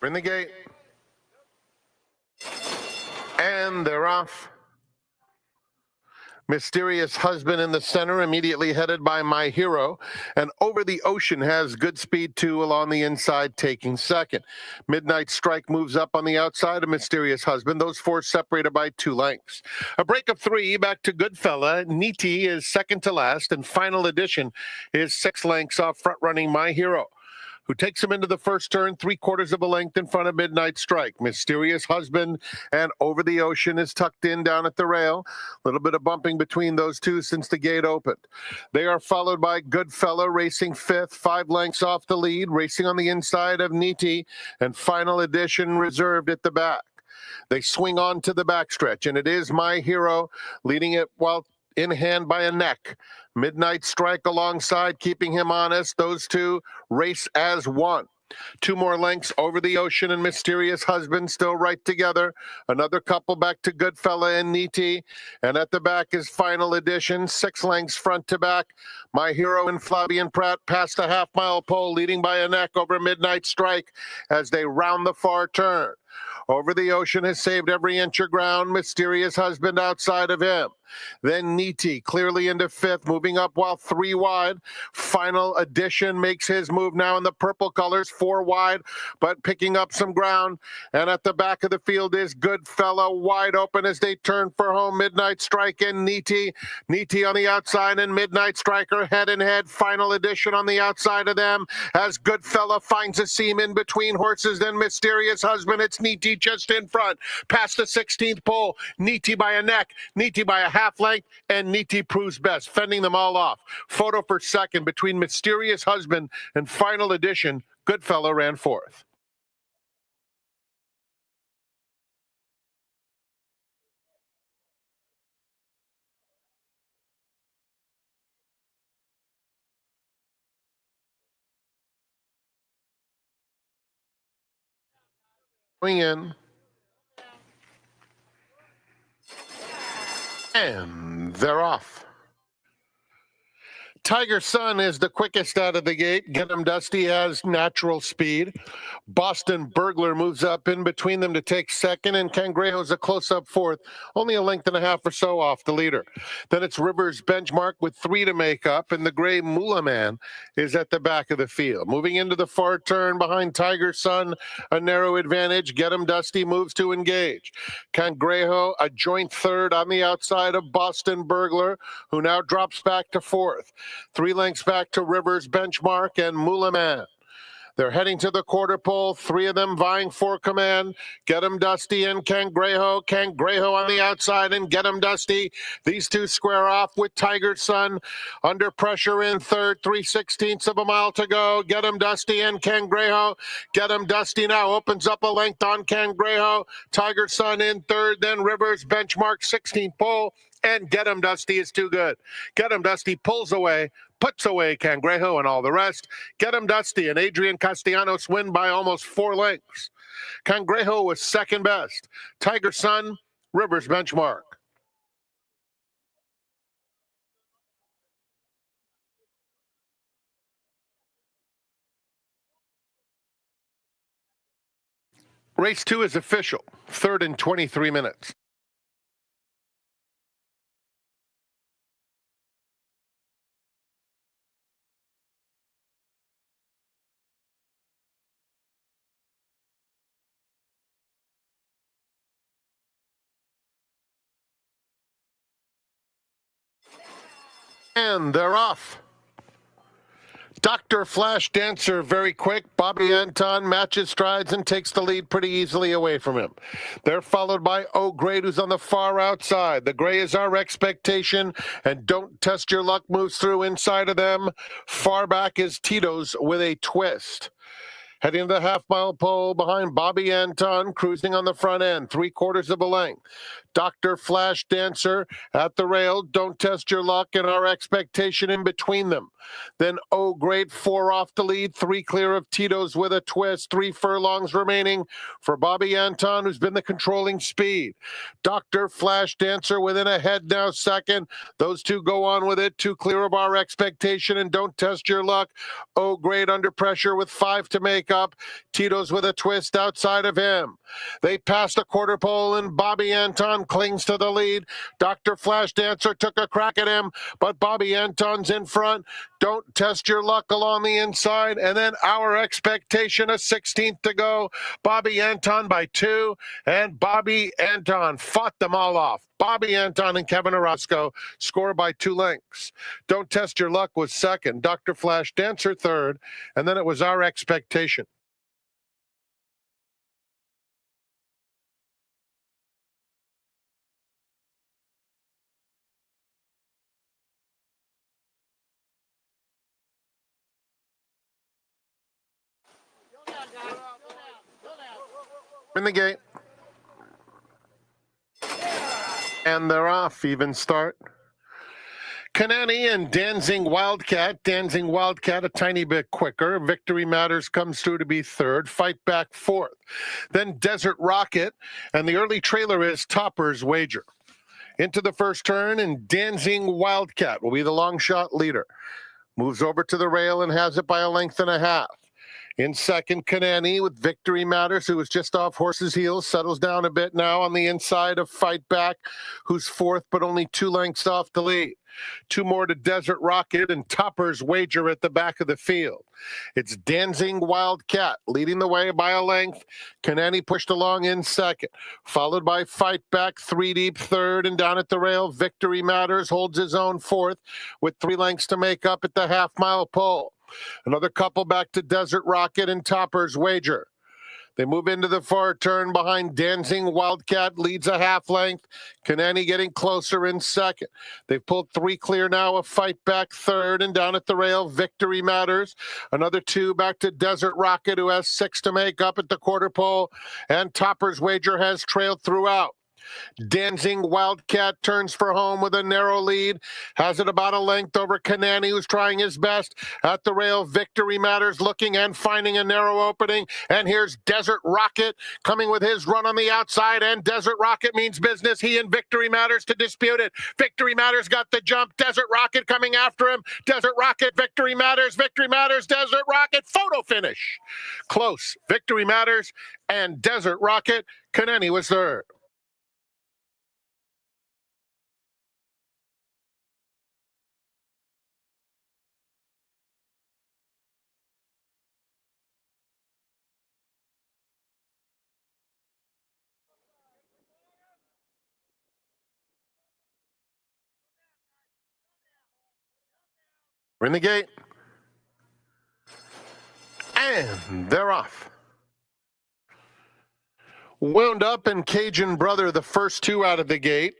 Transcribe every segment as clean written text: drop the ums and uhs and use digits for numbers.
in the gate. And they're off. Mysterious Husband in the center, immediately headed by My Hero. And Over the Ocean has good speed, too, along the inside, taking second. Midnight Strike moves up on the outside of Mysterious Husband. Those four separated by 2 lengths. A break of 3 back to Goodfella. Niti is second to last, and Final Edition is 6 lengths off front-running My Hero, who takes him into the first turn 3/4 of a length in front of Midnight Strike. Mysterious Husband and Over the Ocean is tucked in down at the rail. A little bit of bumping between those two since the gate opened. They are followed by Goodfella racing 5th, 5 lengths off the lead, racing on the inside of Niti, and Final Edition reserved at the back. They swing on to the backstretch, and it is My Hero leading it while in hand by a neck. Midnight Strike alongside, keeping him honest. Those two race as one. 2 more lengths, Over the Ocean and Mysterious Husband still right together. Another couple back to Goodfella and Niti. And at the back is Final Edition, 6 lengths front to back. My Hero and Flavian Pratt past the half-mile pole, leading by a neck over Midnight Strike as they round the far turn. Over the Ocean has saved every inch of ground. Mysterious Husband outside of him. Then Niti clearly into 5th, moving up while 3 wide. Final Edition makes his move now in the purple colors, 4 wide, but picking up some ground. And at the back of the field is Goodfella, wide open as they turn for home. Midnight Strike and Niti. Niti on the outside and Midnight Striker head and head. Final Edition on the outside of them as Goodfella finds a seam in between horses. Then Mysterious Husband, it's Niti just in front, past the 16th pole. Niti by a neck, Niti by a half length, and Niti proves best, fending them all off. Photo for second between Mysterious Husband and Final Edition. Goodfella ran 4th. Going in. And they're off. Tiger Sun is the quickest out of the gate. Get 'em Dusty has natural speed. Boston Burglar moves up in between them to take second, and Cangrejo's a close-up 4th, only a length and a half or so off the leader. Then it's Rivers Benchmark with 3 to make up, and the gray Moolah Man is at the back of the field. Moving into the far turn behind Tiger Sun, a narrow advantage. Get 'em Dusty moves to engage. Cangrejo a joint 3rd on the outside of Boston Burglar, who now drops back to 4th. 3 lengths back to Rivers Benchmark and Moolah Man. They're heading to the quarter pole, 3 of them vying for command. Get 'em Dusty and Cangrejo. Cangrejo on the outside and Get 'em Dusty. These two square off with Tiger Sun under pressure in 3rd, 3/16 of a mile to go. Get 'em Dusty and Cangrejo. Get 'em Dusty now opens up a length on Cangrejo. Tiger Sun in 3rd, then Rivers Benchmark 16th pole. And Get 'em Dusty is too good. Get 'em Dusty pulls away, puts away Cangrejo and all the rest. Get 'em Dusty and Adrian Castellanos win by almost 4 lengths. Cangrejo was second best. Tiger Sun, Rivers Benchmark. Race 2 is official, 3rd in 23 minutes. And they're off. Dr. Flash Dancer, very quick. Bobby Anton matches strides and takes the lead pretty easily away from him. They're followed by O'Grade, who's on the far outside. The gray is Our Expectation, and Don't Test Your Luck moves through inside of them. Far back is Tito's with a twist. Heading to the half-mile pole behind Bobby Anton, cruising on the front end, 3/4 of a length. Dr. Flash Dancer at the rail, Don't Test Your Luck, and Our Expectation in between them. Then Oh Great, 4 off the lead, 3 clear of Tito's with a twist, 3 furlongs remaining for Bobby Anton, who's been the controlling speed. Dr. Flash Dancer within a head now second. Those two go on with it, 2 clear of our expectation, and Don't Test Your Luck. Oh Great under pressure with 5 to make up. Tito's with a twist outside of him. They passed a quarter pole, and Bobby Anton clings to the lead. Dr. Flash Dancer took a crack at him, but Bobby Anton's in front. Don't Test Your Luck along the inside, and then Our Expectation, a 16th to go. Bobby Anton by 2, and Bobby Anton fought them all off. Bobby Anton and Kevin Orozco score by 2 lengths. Don't Test Your Luck was second, Dr. Flash Dancer third, and then it was Our Expectation. In the gate. And they're off. Even start. Kanani and Dancing Wildcat. Dancing Wildcat a tiny bit quicker. Victory Matters comes through to be third. Fight Back fourth. Then Desert Rocket. And the early trailer is Topper's Wager. Into the first turn, and Dancing Wildcat will be the long shot leader. Moves over to the rail and has it by a length and a half. In second, Kanani with Victory Matters, who was just off horse's heels, settles down a bit now on the inside of Fight Back, who's fourth, but only 2 lengths off the lead. 2 more to Desert Rocket and Topper's Wager at the back of the field. It's Dancing Wildcat leading the way by a length. Kanani pushed along in second, followed by Fight Back, 3 deep third, and down at the rail, Victory Matters holds his own fourth with 3 lengths to make up at the half-mile pole. Another couple back to Desert Rocket and Topper's Wager. They move into the far turn behind Dancing Wildcat, leads a half length. Kanani getting closer in second. They've pulled 3 clear now, a Fight Back third, and down at the rail, Victory Matters. Another 2 back to Desert Rocket, who has 6 to make up at the quarter pole, and Topper's Wager has trailed throughout. Dancing Wildcat turns for home with a narrow lead. Has it about a length over Kanani, who's trying his best. At the rail, Victory Matters looking and finding a narrow opening. And here's Desert Rocket coming with his run on the outside. And Desert Rocket means business. He and Victory Matters to dispute it. Victory Matters got the jump. Desert Rocket coming after him. Desert Rocket, Victory Matters, Desert Rocket. Photo finish. Close. Victory Matters and Desert Rocket. Kanani was third. We're in the gate. And they're off. Wound Up and Cajun Brother, the first 2 out of the gate.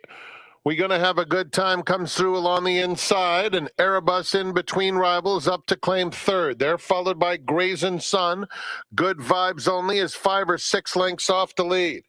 We're going to have a good time comes through along the inside, and Erebus in between rivals up to claim third. They're followed by Brazen Sun. Good Vibes Only is 5 or 6 lengths off the lead.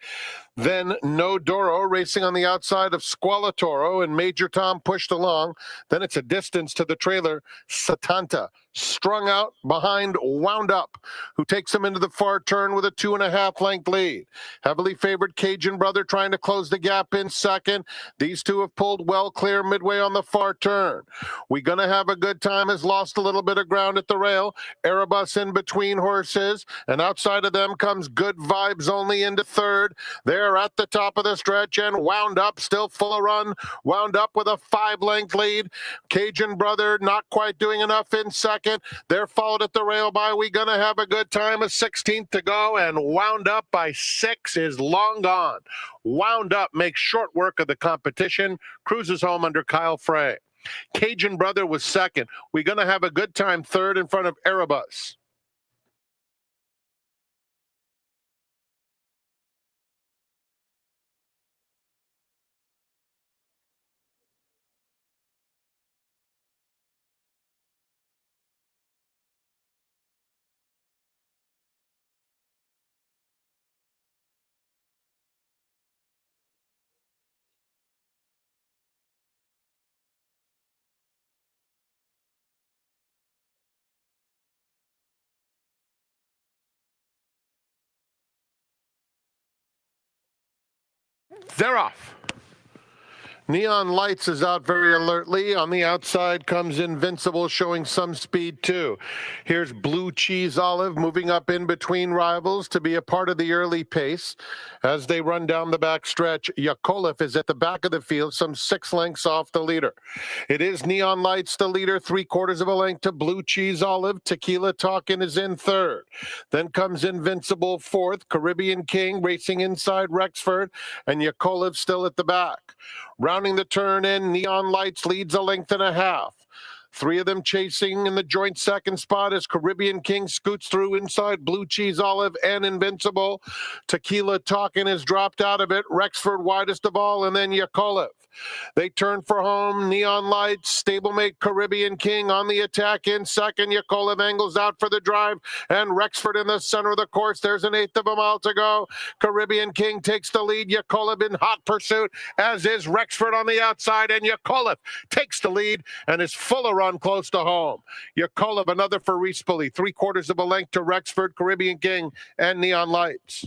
Then No Doro racing on the outside of Squalatoro, and Major Tom pushed along. Then it's a distance to the trailer, Satanta, strung out behind Wound Up, who takes him into the far turn with a 2.5 length lead. Heavily favored Cajun Brother trying to close the gap in second. These two have pulled well clear midway on the far turn. We Gonna Have a Good Time has lost a little bit of ground at the rail. Erebus in between horses, and outside of them comes Good Vibes Only into third. They're at the top of the stretch, and Wound Up still full of run. Wound Up with a 5-length lead. Cajun Brother not quite doing enough in second. They're followed at the rail by We Gonna Have a Good Time, a 16th to go, and Wound Up by 6 is long gone. Wound Up makes short work of the competition, cruises home under Kyle Frey. Cajun Brother was second. We Gonna Have a Good Time third in front of Erebus. They're off. Neon Lights is out very alertly. On the outside comes Invincible, showing some speed too. Here's Blue Cheese Olive moving up in between rivals to be a part of the early pace. As they run down the back stretch, Yakolev is at the back of the field, some 6 lengths off the leader. It is Neon Lights, the leader, 3/4 of a length to Blue Cheese Olive. Tequila Talkin' is in third. Then comes Invincible fourth, Caribbean King racing inside Rexford, and Yakolev still at the back. Rounding the turn in, Neon Lights leads a length and a half. 3 of them chasing in the joint second spot as Caribbean King scoots through inside Blue Cheese Olive and Invincible. Tequila Talkin' has dropped out of it. Rexford widest of all, and then Yakolev. They turn for home. Neon Lights, stablemate Caribbean King on the attack in second. Yakolev angles out for the drive, and Rexford in the center of the course. There's an 1/8 of a mile to go. Caribbean King takes the lead. Yakolev in hot pursuit, as is Rexford on the outside, and Yakolev takes the lead and is full of run close to home. Yakolev, another for Rispoli, 3/4 of a length to Rexford, Caribbean King, and Neon Lights.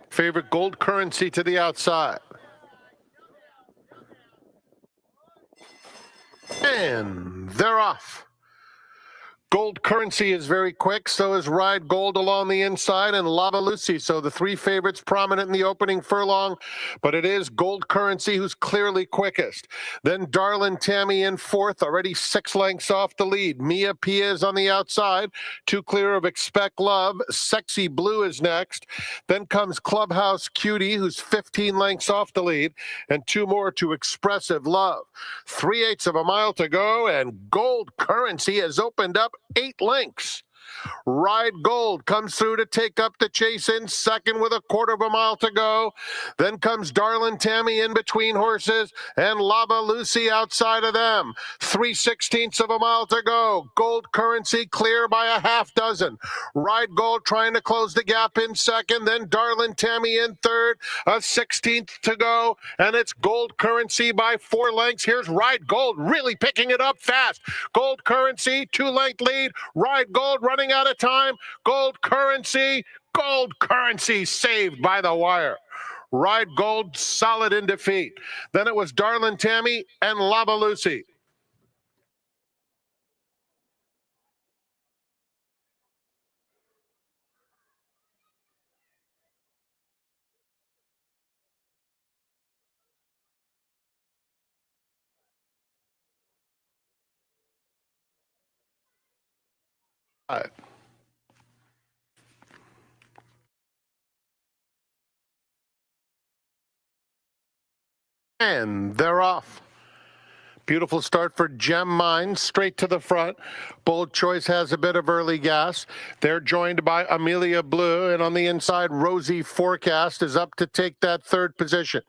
Favorite Gold Currency to the outside. And they're off. Gold Currency is very quick, so is Ride Gold along the inside and Lava Lucy. So the 3 favorites prominent in the opening furlong, but it is Gold Currency who's clearly quickest. Then Darlin Tammy in fourth, already 6 lengths off the lead. Mia Pia is on the outside, 2 clear of Expect Love. Sexy Blue is next. Then comes Clubhouse Cutie, who's 15 lengths off the lead, and 2 more to Expressive Love. 3/8 of a mile to go, and Gold Currency has opened up 8 lengths. Ride Gold comes through to take up the chase in second with 1/4 of a mile to go. Then comes Darlin Tammy in between horses and Lava Lucy outside of them. 3/16 of a mile to go. Gold Currency clear by a half dozen. Ride Gold trying to close the gap in second. Then Darlin Tammy in third. A 16th to go. And it's Gold Currency by 4 lengths. Here's Ride Gold really picking it up fast. Gold Currency, 2-length lead. Ride Gold running out of time. Gold Currency saved by the wire. Ride Gold solid in defeat. Then it was Darlin Tammy and Lava Lucy. And they're off. Beautiful start for Gem Mine, straight to the front. Bold Choice has a bit of early gas. They're joined by Amelia Blue, and on the inside, Rosie Forecast is up to take that 3rd position.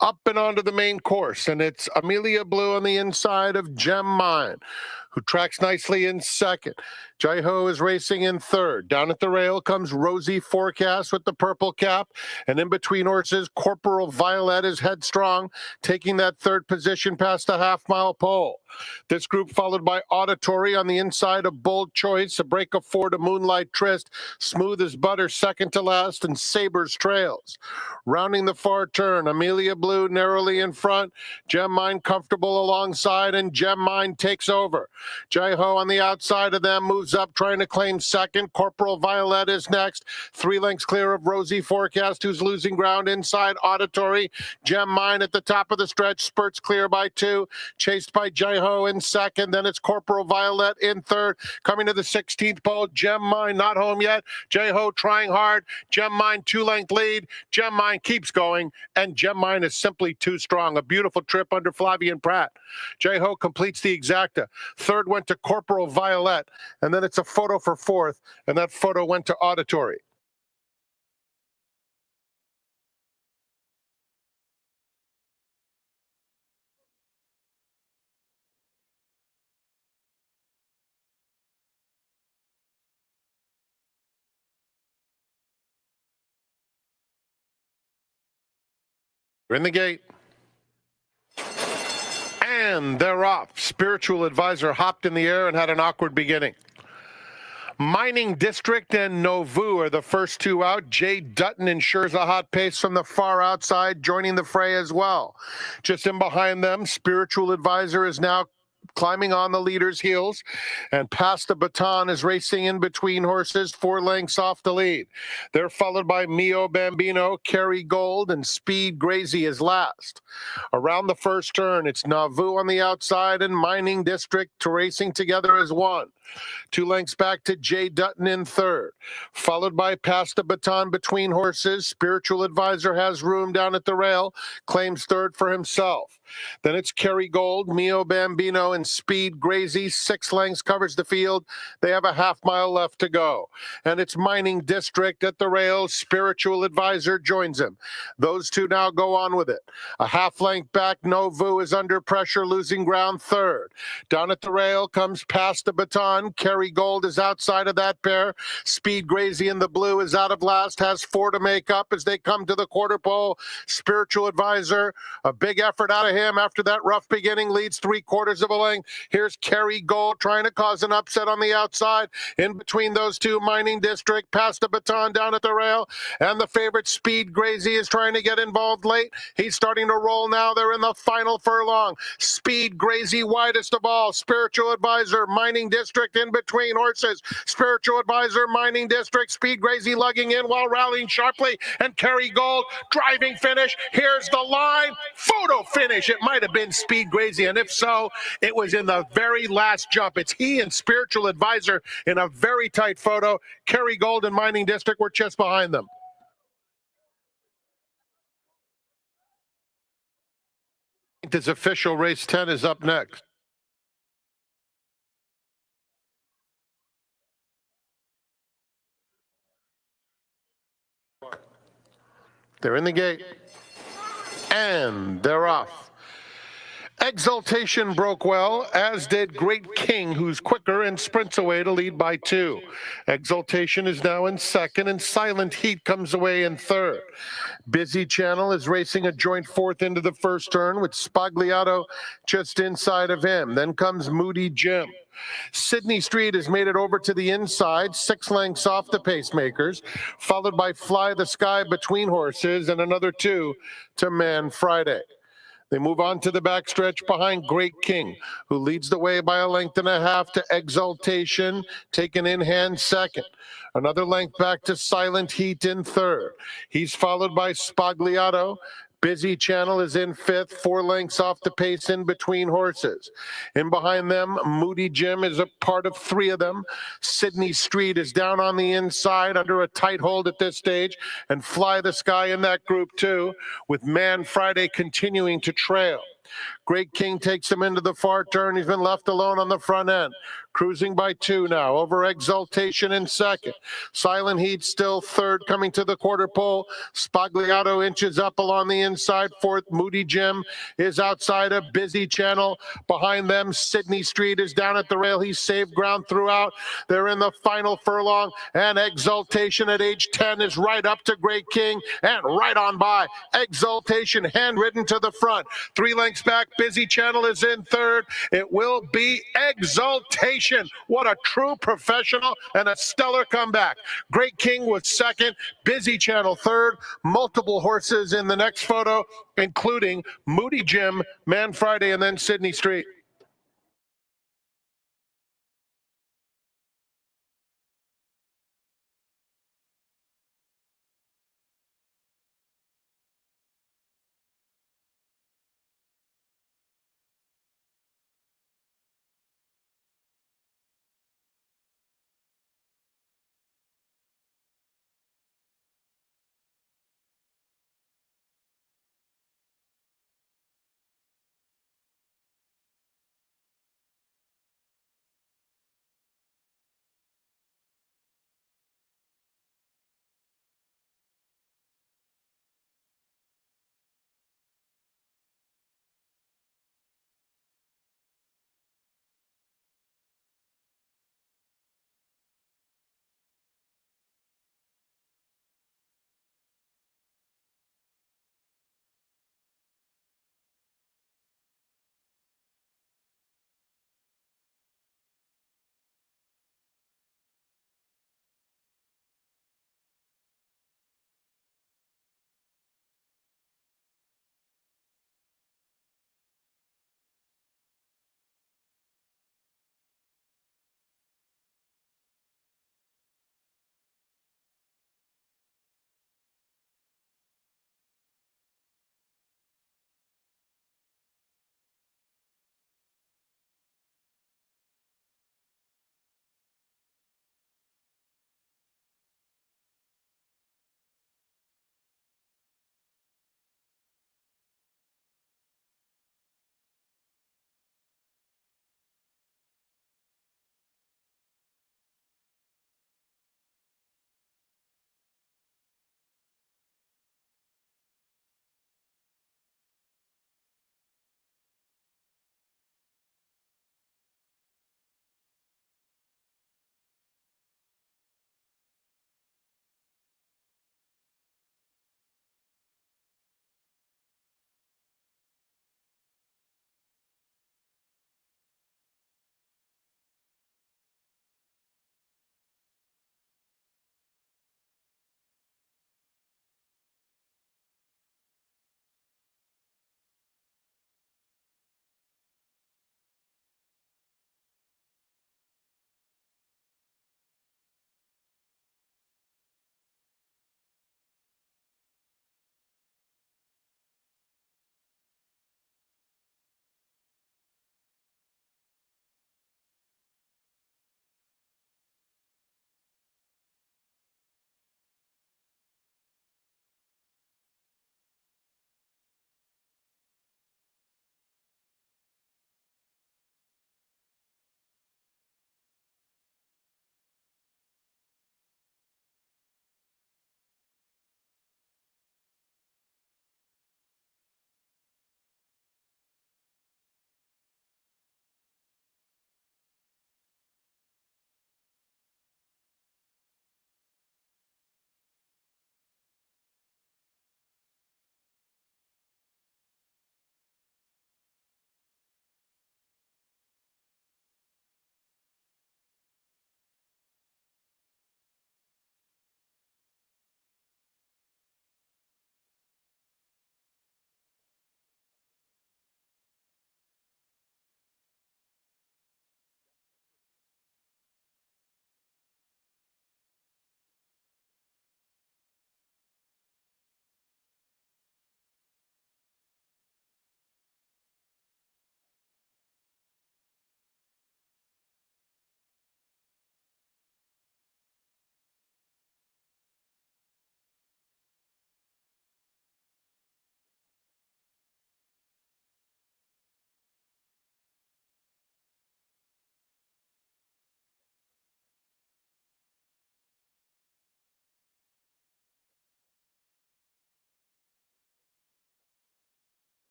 Up and onto the main course, and it's Amelia Blue on the inside of Gem Mine, who tracks nicely in second. Jai Ho is racing in third. Down at the rail comes Rosie Forecast with the purple cap, and in between horses, Corporal Violet is headstrong, taking that 3rd position past the half-mile pole. This group followed by Auditory on the inside of Bold Choice, a break of 4 to Moonlight Tryst, Smooth as Butter second to last, and Sabres trails. Rounding the far turn, Amelia Blue narrowly in front, Gem Mine comfortable alongside, and Gem Mine takes over. Jai Ho on the outside of them moves up trying to claim second. Corporal Violet is next, 3 lengths clear of Rosie Forecast, who's losing ground inside Auditory. Gem Mine at the top of the stretch, spurts clear by 2, chased by Jai Ho in second. Then it's Corporal Violet in third. Coming to the 16th pole, Gem Mine not home yet. Jai Ho trying hard. Gem Mine 2-length lead. Gem Mine keeps going, and Gem Mine is simply too strong. A beautiful trip under Flavian Pratt. Jai Ho completes the exacta. Third went to Corporal Violet, and then it's a photo for 4th, and that photo went to Auditory. We're in the gate. And they're off. Spiritual Advisor hopped in the air and had an awkward beginning. Mining District and Nauvoo are the first two out. Jay Dutton ensures a hot pace from the far outside, joining the fray as well. Just in behind them, Spiritual Advisor is now climbing on the leader's heels, and Past the Baton is racing in between horses, 4 lengths off the lead. They're followed by Mio Bambino, Kerry Gold, and Speed Grazy is last. Around the first turn, it's Nauvoo on the outside and Mining District racing together as one. 2 lengths back to Jay Dutton in third, followed by Past the Baton between horses. Spiritual Advisor has room down at the rail, claims third for himself. Then it's Kerry Gold, Mio Bambino, and Speed Grazy. 6 lengths covers the field. They have a half-mile left to go. And it's Mining District at the rail. Spiritual Advisor joins him. Those two now go on with it. A half-length back, Nauvoo is under pressure, losing ground third. Down at the rail comes Past the Baton. Kerry Gold is outside of that pair. Speed Grazy in the blue is out of last, has 4 to make up as they come to the quarter pole. Spiritual Advisor, a big effort out of him after that rough beginning, leads 3/4 of a length. Here's Kerry Gold trying to cause an upset on the outside. In between those two, Mining District, Past the Baton down at the rail, and the favorite Speed Grazy is trying to get involved late. He's starting to roll now. They're in the final furlong. Speed Grazy widest of all. Spiritual Advisor, Mining District in between horses. Spiritual Advisor, Mining District, Speed Grazy lugging in while rallying sharply, and Kerry Gold driving finish. Here's the line. Photo finish. It might have been Speed Grazy, and if so, it was in the very last jump. It's he and Spiritual Advisor in a very tight photo. Kerry Gold and Mining District were just behind them. This official race 10 is up next. They're in the gate, and they're off. Exaltation broke well, as did Great King, who's quicker and sprints away to lead by 2. Exaltation is now in second, and Silent Heat comes away in third. Busy Channel is racing a joint fourth into the first turn, with Spagliato just inside of him. Then comes Moody Jim. Sydney Street has made it over to the inside, 6 lengths off the pacemakers, followed by Fly the Sky between horses and another 2 to Man Friday. They move on to the backstretch behind Great King, who leads the way by a length and a half to Exaltation, taken in hand second. Another length back to Silent Heat in third. He's followed by Spagliato. Busy Channel is in fifth, 4 lengths off the pace in between horses. In behind them, Moody Jim is a part of 3 of them. Sydney Street is down on the inside under a tight hold at this stage, and Fly the Sky in that group too, with Man Friday continuing to trail. Great King takes him into the far turn. He's been left alone on the front end. Cruising by 2 now, over Exaltation in second. Silent Heat still third, coming to the quarter pole. Spagliato inches up along the inside. Fourth, Moody Jim is outside of Busy Channel. Behind them, Sydney Street is down at the rail. He's saved ground throughout. They're in the final furlong, and Exaltation at age 10 is right up to Great King and right on by. Exaltation handwritten to the front. 3 lengths back, Busy Channel is in third. It will be Exaltation. What a true professional and a stellar comeback. Great King was second, Busy Channel third, multiple horses in the next photo, including Moody Jim, Man Friday, and then Sydney Street.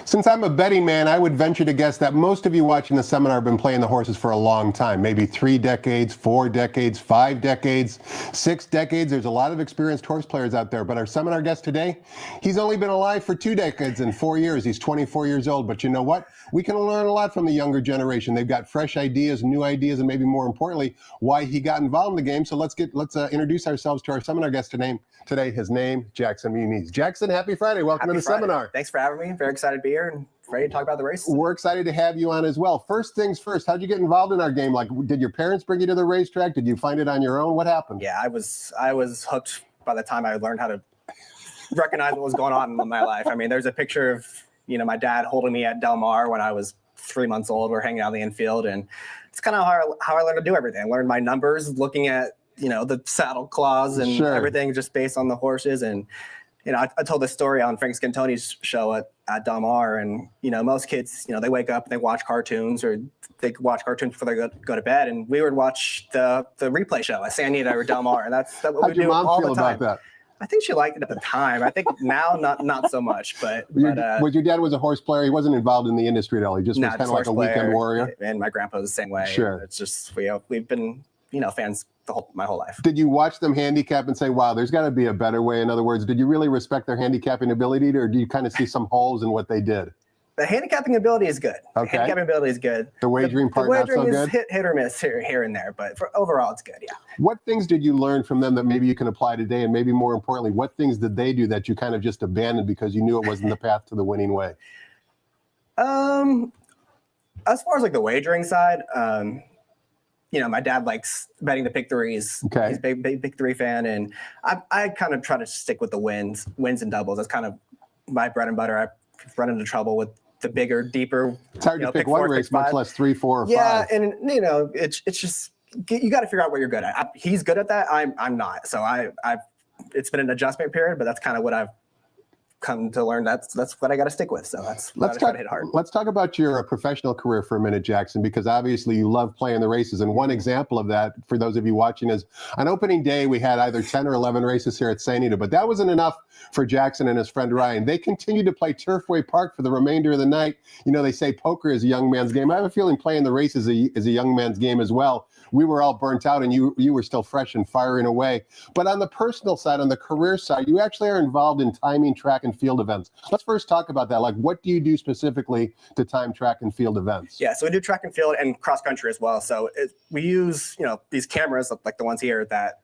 Since I'm a betting man, I would venture to guess that most of you watching the seminar have been playing the horses for a long time, maybe 3 decades, 4 decades, 5 decades, 6 decades. There's a lot of experienced horse players out there, but our seminar guest today, he's only been alive for 2 decades and 4 years. He's 24 years old, but you know what? We can learn a lot from the younger generation. They've got fresh ideas, new ideas, and maybe more importantly, why he got involved in the game. So let's introduce ourselves to our seminar guest today. His name, Jackson Muniz. Jackson, happy Friday. Welcome to the seminar. Thanks for having me. Very excited to be here and ready to talk about the race. We're excited to have you on as well. First things first, how'd you get involved in our game? Like, did your parents bring you to the racetrack? Did you find it on your own? What happened? Yeah, I was hooked by the time I learned how to recognize what was going on in my life. I mean, there's a picture of, my dad holding me at Del Mar when I was 3 months old. We're hanging out in the infield, and it's kind of how I learned to do everything. I learned my numbers, looking at the saddle claws and everything just based on the horses. And, I told this story on Frank Scantoni's show at Del Mar. And, most kids, they wake up and they watch cartoons, or they watch cartoons before they go to bed. And we would watch the replay show at San Diego or Del Mar. And that's what we do all the time. How'd your mom feel about that? I think she liked it at the time. I think now not so much. But your dad was a horse player. He wasn't involved in the industry at all. He just was kind of like a weekend warrior. And my grandpa was the same way. Sure. It's just we've been fans my whole life. Did you watch them handicap and say, wow, there's got to be a better way? In other words, did you really respect their handicapping ability, or do you kind of see some holes in what they did? The handicapping ability is good. Okay. The handicapping ability is good. The wagering part, not so good? The wagering is hit or miss here and there, but overall it's good, yeah. What things did you learn from them that maybe you can apply today? And maybe more importantly, what things did they do that you kind of just abandoned because you knew it wasn't the path to the winning way? As far as like the wagering side, my dad likes betting the pick threes. Okay. He's a big pick three fan, and I kind of try to stick with the wins and doubles. That's kind of my bread and butter. I've run into trouble with the bigger, deeper. It's hard to pick one race, much less 3, 4, or 5. Yeah, and it's just you got to figure out what you're good at. He's good at that. I'm not. So it's been an adjustment period, but that's kind of what I've come to learn. That's what I got to stick with. So let's try to hit hard. Let's talk about your professional career for a minute, Jackson, because obviously you love playing the races. And one example of that, for those of you watching, is on opening day, we had either 10 or 11 races here at San Diego, but that wasn't enough for Jackson and his friend Ryan. They continued to play Turfway Park for the remainder of the night. They say poker is a young man's game. I have a feeling playing the races is a young man's game as well. We were all burnt out, and you were still fresh and firing away. But on the personal side, on the career side, you actually are involved in timing track and field events. Let's first talk about that. Like, what do you do specifically to time track and field events? Yeah, so we do track and field and cross country as well. So we use, these cameras like the ones here that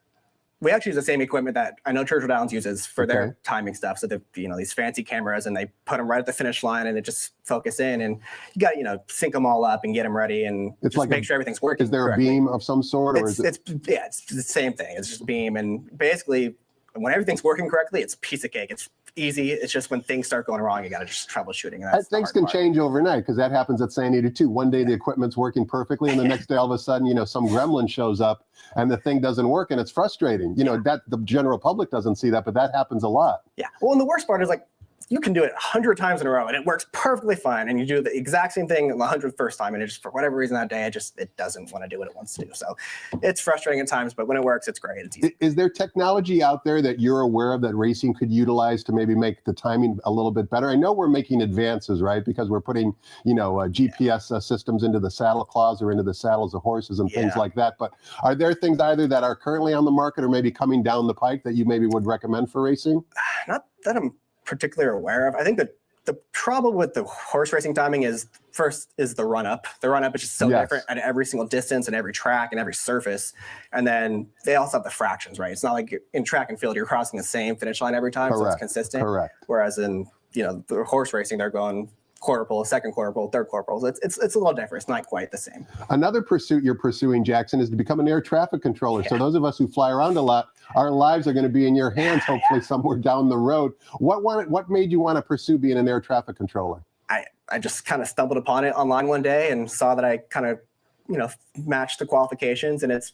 we actually use the same equipment that I know Churchill Downs uses for their timing stuff. So they're, these fancy cameras, and they put them right at the finish line, and it just focus in, and you got to, sync them all up and get them ready, and it's just like make sure everything's working. Is there correctly. A beam of some sort? It's the same thing. It's just beam. And basically, when everything's working correctly, it's a piece of cake. It's easy. It's just when things start going wrong, you got to just troubleshooting. And things can change overnight, because that happens at San Diego too. One day the equipment's working perfectly, and the next day all of a sudden, some gremlin shows up and the thing doesn't work, and it's frustrating. That the general public doesn't see that, but that happens a lot. Yeah. Well, and the worst part is, like, you can do it 100 times in a row and it works perfectly fine, and you do the exact same thing the 101st time, and it just, for whatever reason that day, it doesn't want to do what it wants to do. So it's frustrating at times, but when it works, it's great. It's easy. Is there technology out there that you're aware of that racing could utilize to maybe make the timing a little bit better? I know we're making advances, right? Because we're putting, GPS systems into the saddle claws or into the saddles of horses and things like that. But are there things either that are currently on the market or maybe coming down the pike that you maybe would recommend for racing? Not that I'm particularly aware of. I think that the trouble with the horse racing timing is the run up. The run up is just so different at every single distance and every track and every surface. And then they also have the fractions, right? It's not like in track and field, you're crossing the same finish line every time. So it's consistent. Correct. Whereas in, the horse racing, they're going quarter pole, second quarter pole, third quarter pole. It's a little different. It's not quite the same. Another pursuit you're pursuing, Jackson, is to become an air traffic controller. So those of us who fly around a lot, our lives are going to be in your hands, hopefully somewhere down the road. What made you want to pursue being an air traffic controller? I just kind of stumbled upon it online one day and saw that I kind of, matched the qualifications, and it's,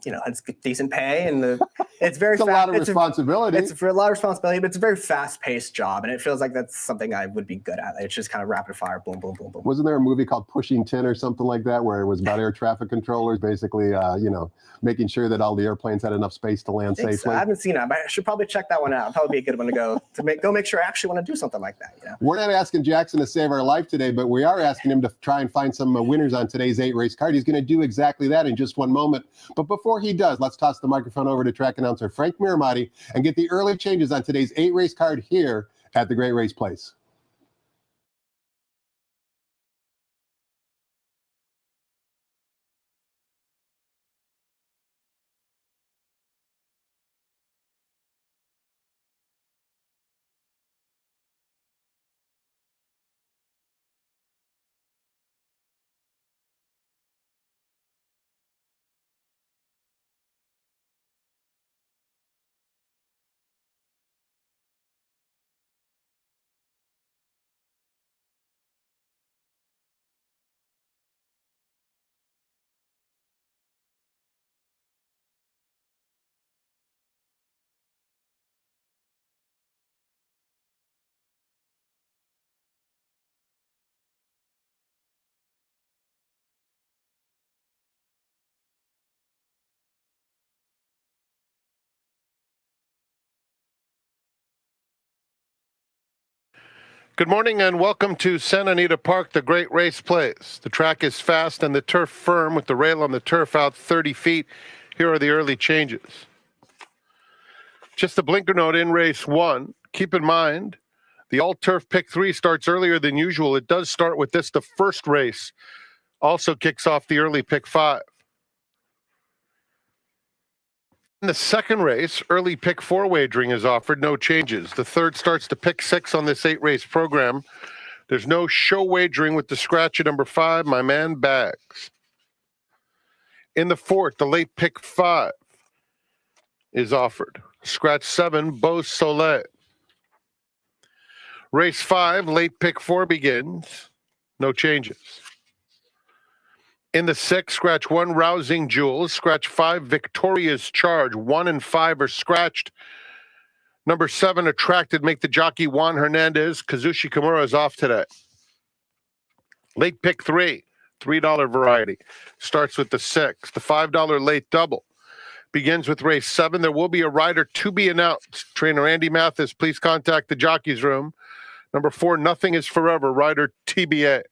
it's decent pay, and it's very It's a lot of responsibility. It's for a lot of responsibility, but it's a very fast-paced job, and it feels like that's something I would be good at. It's just kind of rapid fire, boom, boom, boom, boom. Wasn't there a movie called Pushing 10 or something like that, where it was about air traffic controllers, basically, making sure that all the airplanes had enough space to land safely? I haven't seen it, but I should probably check that one out. Probably be a good one to go make sure I actually want to do something like that. We're not asking Jackson to save our life today, but we are asking him to try and find some winners on today's 8-race card. He's going to do exactly that in just one moment. But before he does, let's toss the microphone over to track announcer Frank Miramati and get the early changes on today's 8-race card here at the Great Race Place. Good morning and welcome to Santa Anita Park, the Great Race Place. The track is fast and the turf firm with the rail on the turf out 30 feet. Here are the early changes. Just a blinker note in race 1. Keep in mind, the all-turf pick 3 starts earlier than usual. It does start with this. The first race also kicks off the early pick 5. In the second race, early pick 4 wagering is offered, no changes. The third starts to pick 6 on this 8-race program. There's no show wagering with the scratch at number 5, my man Bags. In the fourth, the late pick 5 is offered. Scratch 7, Beau Soleil. Race 5, late pick 4 begins. No changes. In the 6th, scratch 1, Rousing Jewels. Scratch 5, Victoria's Charge. 1 and 5 are scratched. Number 7, Attracted, make the jockey Juan Hernandez. Kazushi Kimura is off today. Late pick 3, $3 variety. Starts with the 6. The $5 late double begins with race 7. There will be a rider to be announced. Trainer Andy Mathis, please contact the jockey's room. Number 4, Nothing is Forever, rider TBA.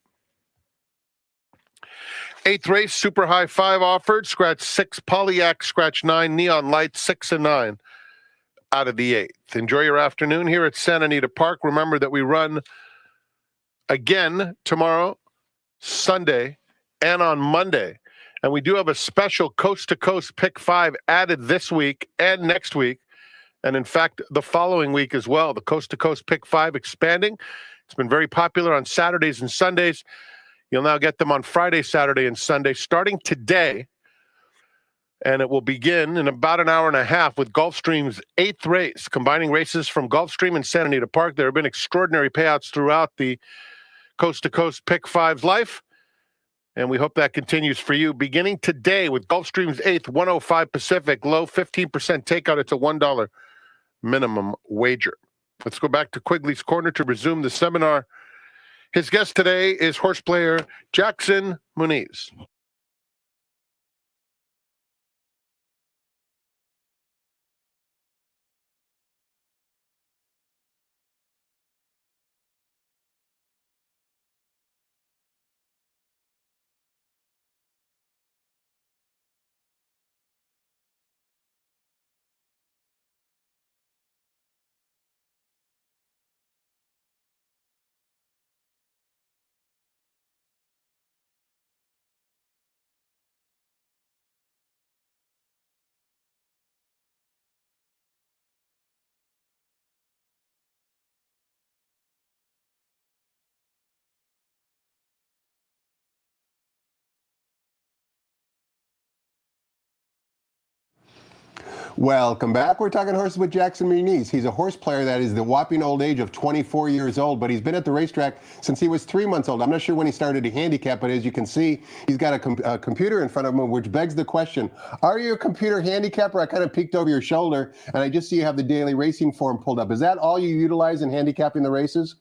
8th race, Super High 5 offered. Scratch 6, Polyak. Scratch 9, Neon Light. 6 and 9 out of the 8th. Enjoy your afternoon here at Santa Anita Park. Remember that we run again tomorrow, Sunday, and on Monday. And we do have a special coast-to-coast pick 5 added this week and next week. And in fact, the following week as well. The coast-to-coast pick 5 expanding. It's been very popular on Saturdays and Sundays. You'll now get them on Friday, Saturday, and Sunday starting today. And it will begin in about an hour and a half with Gulfstream's 8th race, combining races from Gulfstream and Santa Anita Park. There have been extraordinary payouts throughout the coast-to-coast pick 5's life. And we hope that continues for you. Beginning today with Gulfstream's 8th, 105 Pacific, low 15% takeout. It's a $1 minimum wager. Let's go back to Quigley's Corner to resume the seminar. His guest today is horse player Jackson Muniz. Welcome back. We're talking horses with Jackson Muniz. He's a horse player that is the whopping old age of 24 years old, but he's been at the racetrack since he was 3 months old. I'm not sure when he started to handicap, but as you can see, he's got a computer in front of him, which begs the question, are you a computer handicapper? I kind of peeked over your shoulder, and I just see you have the daily racing form pulled up. Is that all you utilize in handicapping the races?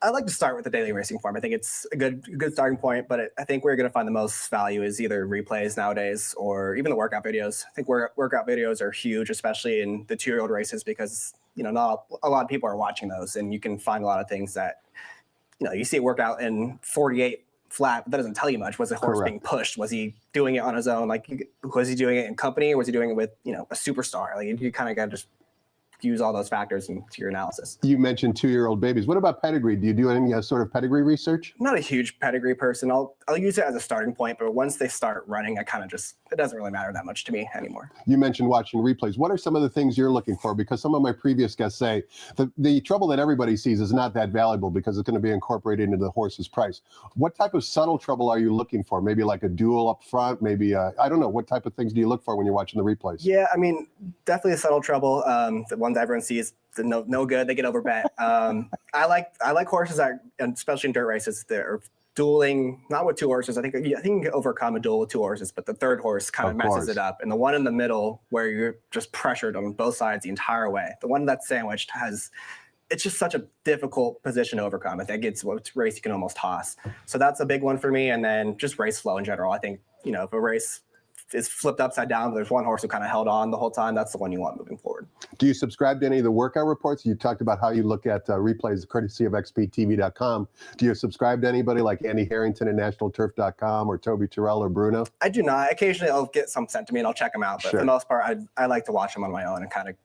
I like to start with the daily racing form. I think it's a good starting point, but I think where you're going to find the most value is either replays nowadays or even the workout videos. I think workout videos are huge, especially in the 2-year-old races, because not a lot of people are watching those, and you can find a lot of things that you see a workout in 48 flat, but that doesn't tell you much. Was the horse being pushed? Was he doing it on his own? Like, was he doing it in company, or was he doing it with a superstar? Like, you kind of got to just use all those factors into your analysis. You mentioned 2-year-old babies. What about pedigree? Do you do any sort of pedigree research? I'm not a huge pedigree person. I'll use it as a starting point, but once they start running, it doesn't really matter that much to me anymore. You mentioned watching replays. What are some of the things you're looking for? Because some of my previous guests say the trouble that everybody sees is not that valuable because it's going to be incorporated into the horse's price. What type of subtle trouble are you looking for? Maybe like a duel up front, maybe, I don't know. What type of things do you look for when you're watching the replays? Yeah, I mean, definitely a subtle trouble. The ones everyone sees, no good. They get overbet. I like horses that, especially in dirt races, that are dueling, not with 2 horses. I think you can overcome a duel with 2 horses, but the third horse kind of messes it up. And the one in the middle where you're just pressured on both sides the entire way, the one that's sandwiched it's just such a difficult position to overcome. I think it's what race you can almost toss. So that's a big one for me. And then just race flow in general. I think, if a race is flipped upside down, but there's one horse who kind of held on the whole time, that's the one you want moving forward. Do you subscribe to any of the workout reports? You talked about how you look at replays courtesy of xptv.com. Do you subscribe to anybody like Andy Harrington at nationalturf.com or Toby Terrell or Bruno? I do not. Occasionally I'll get some sent to me and I'll check them out, but for the most part, I like to watch them on my own and kind of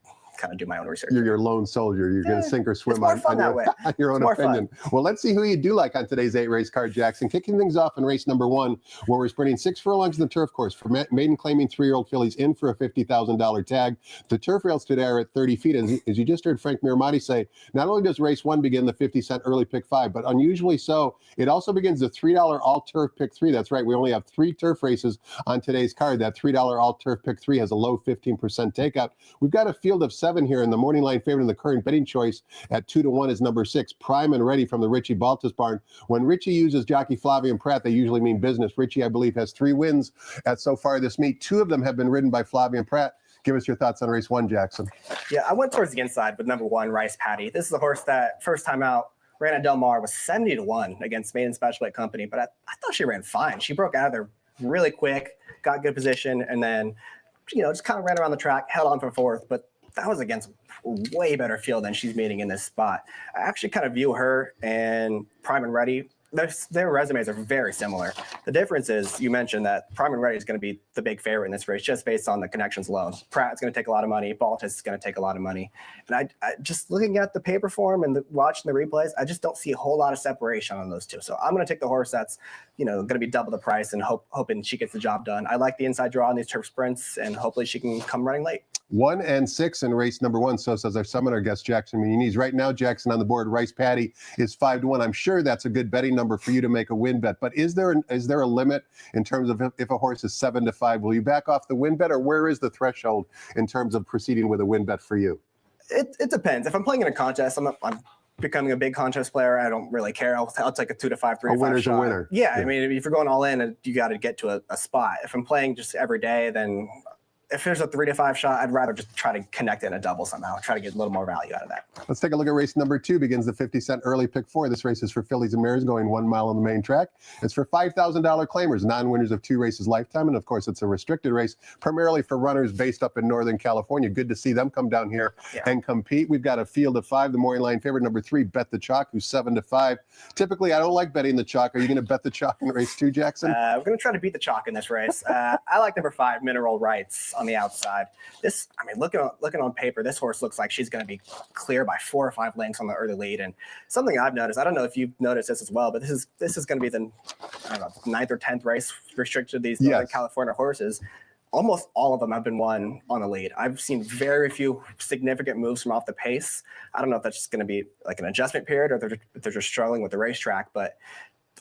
do my own research. You're your lone soldier. You're going to sink or swim on your own opinion. Fun. Well, let's see who you do like on today's 8-race card, Jackson. Kicking things off in race number 1, where we're sprinting 6 furlongs in the turf course for maiden claiming 3-year-old fillies in for a $50,000 tag. The turf rails today are at 30 feet. And as you just heard Frank Miramati say, not only does race 1 begin the 50-cent early pick 5, but unusually so, it also begins the $3 all turf pick 3. That's right. We only have 3 turf races on today's card. That $3 all turf pick 3 has a low 15% takeout. We've got a field of 7 here in the morning line favorite in the current betting choice at 2-1 is number 6, Prime and Ready from the Richie Baltus barn. When Richie uses jockey Flavien Prat, they usually mean business. Richie, I believe, has 3 wins at so far this meet. 2 of them have been ridden by Flavien Prat. Give us your thoughts on race 1, Jackson. Yeah, I went towards the inside with number 1, Rice Patty. This is a horse that first time out ran at Del Mar was 70-1 against Maiden Special Weight Company, but I thought she ran fine. She broke out of there really quick, got good position, and then just kind of ran around the track, held on for 4th, but that was against a way better field than she's meeting in this spot. I actually kind of view her and Prime and Ready, their resumes are very similar. The difference is you mentioned that Prime and Ready is going to be the big favorite in this race just based on the connections alone. Pratt's going to take a lot of money. Baltus is going to take a lot of money. And I just looking at the paper form and watching the replays, I just don't see a whole lot of separation on those 2. So I'm going to take the horse that's going to be double the price and hoping she gets the job done. I like the inside draw on these turf sprints, and hopefully she can come running late. 1 and 6 in race number 1. So says our seminar guest, Jackson Muniz. Right now, Jackson on the board, Rice Patty is 5-1. I'm sure that's a good betting number for you to make a win bet. But is there a limit in terms of if a horse is 7-5? Will you back off the win bet, or where is the threshold in terms of proceeding with a win bet for you? It depends. If I'm playing in a contest, I'm becoming a big contest player. I don't really care. I'll take a 2-5, 3-5 a winner's shot. A winner. Yeah, I mean, if you're going all in, you got to get to a spot. If I'm playing just every day, then if there's a 3-5 shot, I'd rather just try to connect it in a double somehow, try to get a little more value out of that. Let's take a look at race number 2. Begins the 50-cent early pick 4. This race is for fillies and mares going 1 mile on the main track. It's for $5,000 claimers, non-winners of 2 races lifetime. And of course, it's a restricted race, primarily for runners based up in Northern California. Good to see them come down here and compete. We've got a field of 5. The morning line favorite, number 3, Bet the Chalk, who's 7-5. Typically, I don't like betting the chalk. Are you going to bet the chalk in race 2, Jackson? We're going to try to beat the chalk in this race. I like number 5, Mineral Rights on the outside. Looking on paper, this horse looks like she's going to be clear by 4 or 5 lengths on the early lead. And something I've noticed, I don't know if you've noticed this as well, but this is going to be the 9th or 10th race restricted to these Northern California horses. Almost all of them have been won on the lead. I've seen very few significant moves from off the pace. I don't know if that's just going to be like an adjustment period or they're just struggling with the racetrack, but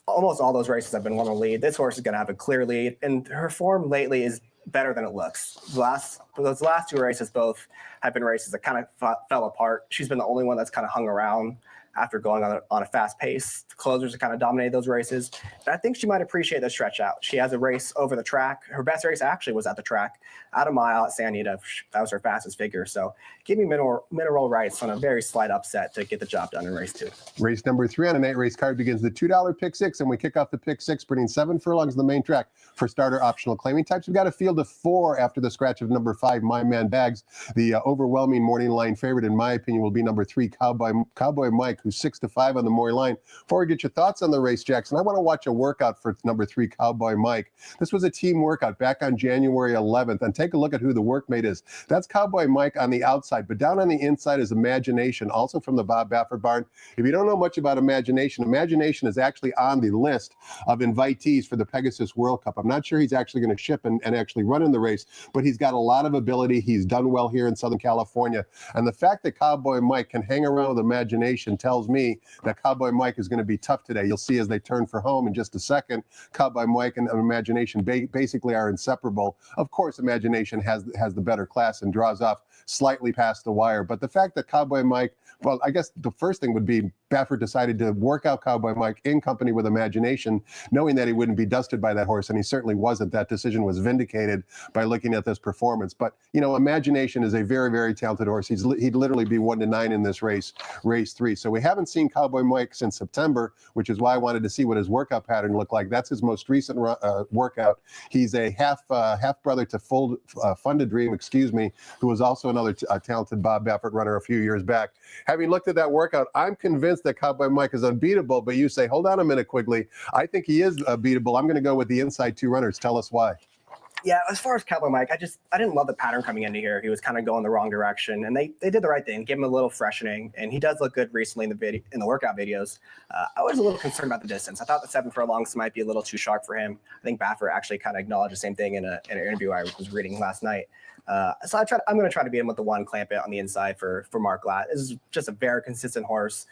almost all those races have been won on the lead. This horse is going to have a clear lead, and her form lately is better than it looks. Those last two races both have been races that kind of fell apart. She's been the only one that's kind of hung around after going on a fast pace. The closers have kind of dominated those races. And I think she might appreciate the stretch out. She has a race over the track. Her best race actually was at the track, at a mile at Santa Anita. That was her fastest figure. So give me mineral rights on a very slight upset to get the job done in race 2. Race number 3 on an 8-race card begins the $2 pick 6, and we kick off the pick 6, putting 7 furlongs on the main track for starter optional claiming types. We've got a field of 4 after the scratch of number 5, My Man Bags. The overwhelming morning line favorite, in my opinion, will be number 3, Cowboy Mike, who's 6-5 on the morning line. Before we get your thoughts on the race, Jackson, I want to watch a workout for number 3, Cowboy Mike. This was a team workout back on January 11th, and take a look at who the workmate is. That's Cowboy Mike on the outside, but down on the inside is Imagination, also from the Bob Baffert barn. If you don't know much about Imagination, Imagination is actually on the list of invitees for the Pegasus World Cup. I'm not sure he's actually going to ship and actually run in the race, but he's got a lot of ability. He's done well here in Southern California. And the fact that Cowboy Mike can hang around with Imagination tells me that Cowboy Mike is going to be tough today. You'll see as they turn for home in just a second, Cowboy Mike and Imagination basically are inseparable. Of course, Imagination has the better class and draws off slightly past the wire. But the fact that Cowboy Mike, well, I guess the first thing would be Baffert decided to work out Cowboy Mike in company with Imagination, knowing that he wouldn't be dusted by that horse, and he certainly wasn't. That decision was vindicated by looking at this performance. But, you know, Imagination is a very, very talented horse. He'd literally be 1-9 in this race 3. So we haven't seen Cowboy Mike since September, which is why I wanted to see what his workout pattern looked like. That's his most recent workout. He's a half brother to Funded Dream, who was also another talented Bob Baffert runner a few years back. Having looked at that workout, I'm convinced that Cowboy Mike is unbeatable, but you say, hold on a minute, Quigley. I think he is beatable. I'm going to go with the inside 2 runners. Tell us why. Yeah, as far as Cowboy Mike, I didn't love the pattern coming into here. He was kind of going the wrong direction, and they did the right thing, give him a little freshening, and he does look good recently in the workout videos. I was a little concerned about the distance. I thought the 7 furlongs might be a little too sharp for him. I think Baffert actually kind of acknowledged the same thing in an interview I was reading last night. So I'm going to try to beat him with the 1, clamp it on the inside for Mark Glatt. This is just a very consistent horse.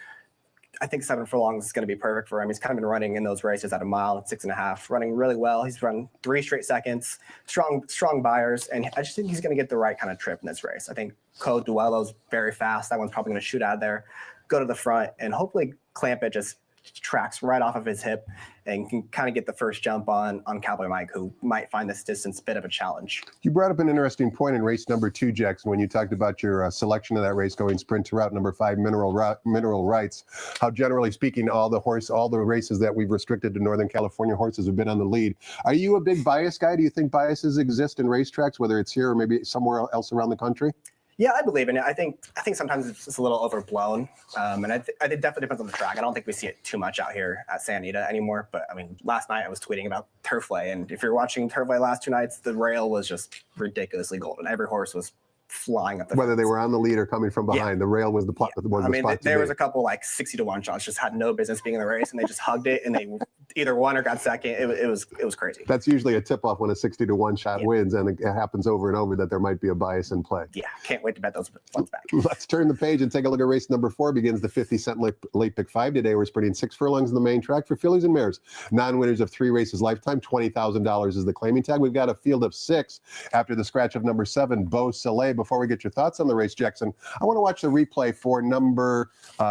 I think 7 furlongs is going to be perfect for him. He's kind of been running in those races at a mile at 6.5, running really well. He's run 3 straight seconds, strong buyers, and I just think he's going to get the right kind of trip in this race. I think Code Duello's very fast. That one's probably going to shoot out of there, go to the front, and hopefully Clamp It just tracks right off of his hip and can kind of get the first jump on Cowboy Mike, who might find this distance a bit of a challenge. You brought up an interesting point in race number 2, Jackson, when you talked about your selection of that race going sprint to route number 5, Mineral Rights. How generally speaking, all the races that we've restricted to Northern California horses have been on the lead. Are you a big bias guy? Do you think biases exist in racetracks, whether it's here or maybe somewhere else around the country? Yeah, I believe in it. I think sometimes it's just a little overblown, and it definitely depends on the track. I don't think we see it too much out here at Santa Anita anymore. But I mean, last night I was tweeting about Turfway, and if you're watching Turfway last 2 nights, the rail was just ridiculously golden. Every horse was flying up the whether they were on the lead or coming from behind. The rail was the plot. Yeah. There was a couple like 60-1 shots just had no business being in the race, and they just hugged it, and they either won or got second. It was crazy. That's usually a tip-off when a 60-1 shot wins, and it happens over and over that there might be a bias in play. Yeah, can't wait to bet those ones back. Let's turn the page and take a look at race number 4. Begins the 50-cent late pick 5 today. We're sprinting 6 furlongs in the main track for fillies and mares. Non-winners of 3 races lifetime. $20,000 is the claiming tag. We've got a field of 6 after the scratch of number 7, Beau Soleil. Before we get your thoughts on the race, Jackson, I want to watch the replay for number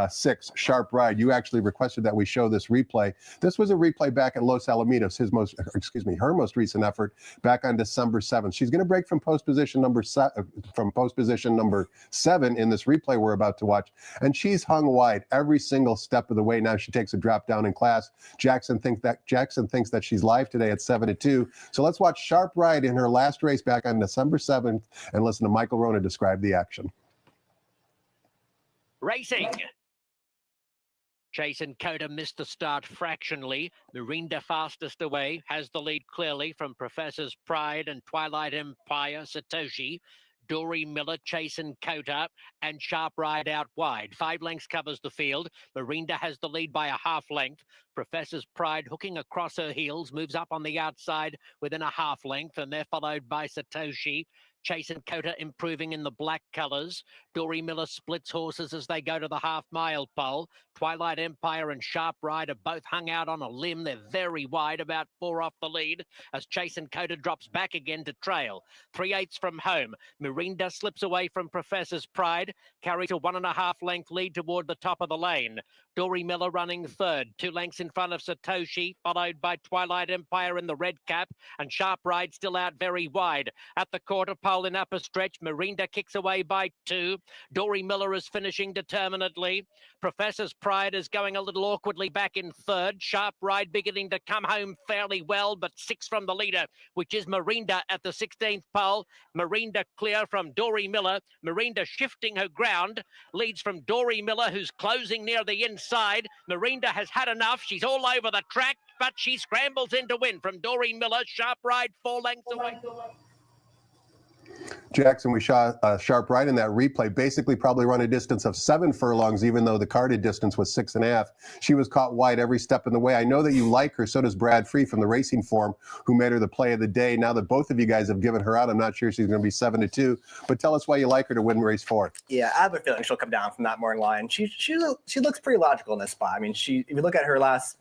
6, Sharp Ride. You actually requested that we show this replay. This was a replay back at Los Alamitos, her most recent effort back on December 7th. She's going to break from post position number 7 in this replay we're about to watch, and she's hung wide every single step of the way. Now she takes a drop down in class. Jackson thinks that she's live today at 7-2. So let's watch Sharp Ride in her last race back on December 7th and listen to Michael Rona describe the action. Racing. Jason Coda missed the start fractionally. Mirinda fastest away, has the lead clearly from Professor's Pride and Twilight Empire, Satoshi. Dory Miller, Jason Coda, and Sharp Ride out wide. 5 lengths covers the field. Mirinda has the lead by a half length. Professor's Pride hooking across her heels, moves up on the outside within a half length, and they're followed by Satoshi. Jason Cota improving in the black colours. Dory Miller splits horses as they go to the half-mile pole. Twilight Empire and Sharp Ride are both hung out on a limb. They're very wide, about 4 off the lead, as Jason Cota drops back again to trail. 3/8 from home. Mirinda slips away from Professor's Pride, carries a 1.5 length lead toward the top of the lane. Dory Miller running third, 2 lengths in front of Satoshi, followed by Twilight Empire in the red cap, and Sharp Ride still out very wide. At the quarter pole in upper stretch, Mirinda kicks away by 2. Dory Miller is finishing determinedly. Professor's Pride is going a little awkwardly back in third. Sharp Ride beginning to come home fairly well, but 6 from the leader, which is Mirinda at the 16th pole. Mirinda clear from Dory Miller. Mirinda shifting her ground, leads from Dory Miller, who's closing near the inside. Mirinda has had enough. She's all over the track, but she scrambles in to win from Dory Miller. Sharp Ride 4 lengths away. Jackson, we saw Sharp Ride in that replay basically probably run a distance of 7 furlongs, even though the carded distance was 6.5. She was caught wide every step in the way. I know that you like her. So does Brad Free from the Racing Form, who made her the play of the day. Now that both of you guys have given her out, I'm not sure she's going to be 7-2. But tell us why you like her to win race 4. Yeah, I have a feeling she'll come down from that morning line. She looks pretty logical in this spot. I mean, if you look at her last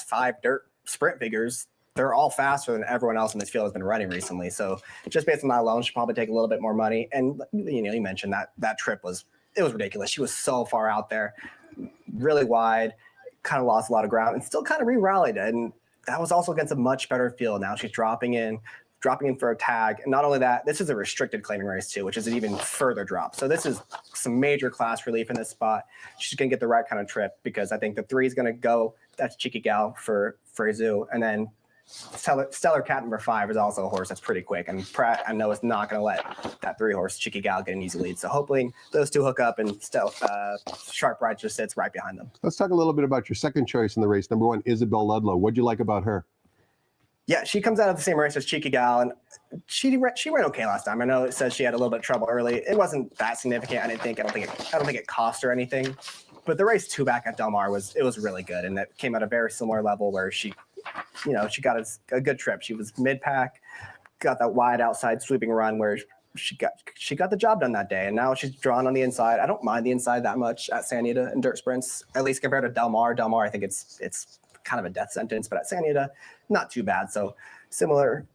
5 dirt sprint figures, they're all faster than everyone else in this field has been running recently. So just based on that alone, she'll probably take a little bit more money. And you mentioned that trip was ridiculous. She was so far out there, really wide, kind of lost a lot of ground, and still kind of re-rallied. And that was also against a much better field. Now she's dropping in for a tag. And not only that, this is a restricted claiming race too, which is an even further drop. So this is some major class relief in this spot. She's going to get the right kind of trip, because I think the 3 is going to go. That's Cheeky Gal for Zoo. And then Stellar Cat number 5 is also a horse that's pretty quick, and Pratt, I know, is not going to let that 3 horse Cheeky Gal get an easy lead. So hopefully those 2 hook up, and Sharp Ride just sits right behind them. Let's talk a little bit about your second choice in the race, number 1, Isabel Ludlow. What'd you like about her? Yeah, she comes out of the same race as Cheeky Gal, and she ran okay last time. I know it says she had a little bit of trouble early. It wasn't that significant. I don't think it cost her anything. But the race 2 back at Del Mar was really good, and it came at a very similar level where she got a good trip. She was mid-pack, got that wide outside sweeping run where she got the job done that day. And now she's drawn on the inside. I don't mind the inside that much at Santa Anita in dirt sprints, at least compared to Del Mar. Del Mar, I think it's kind of a death sentence, but at Santa Anita, not too bad. So similar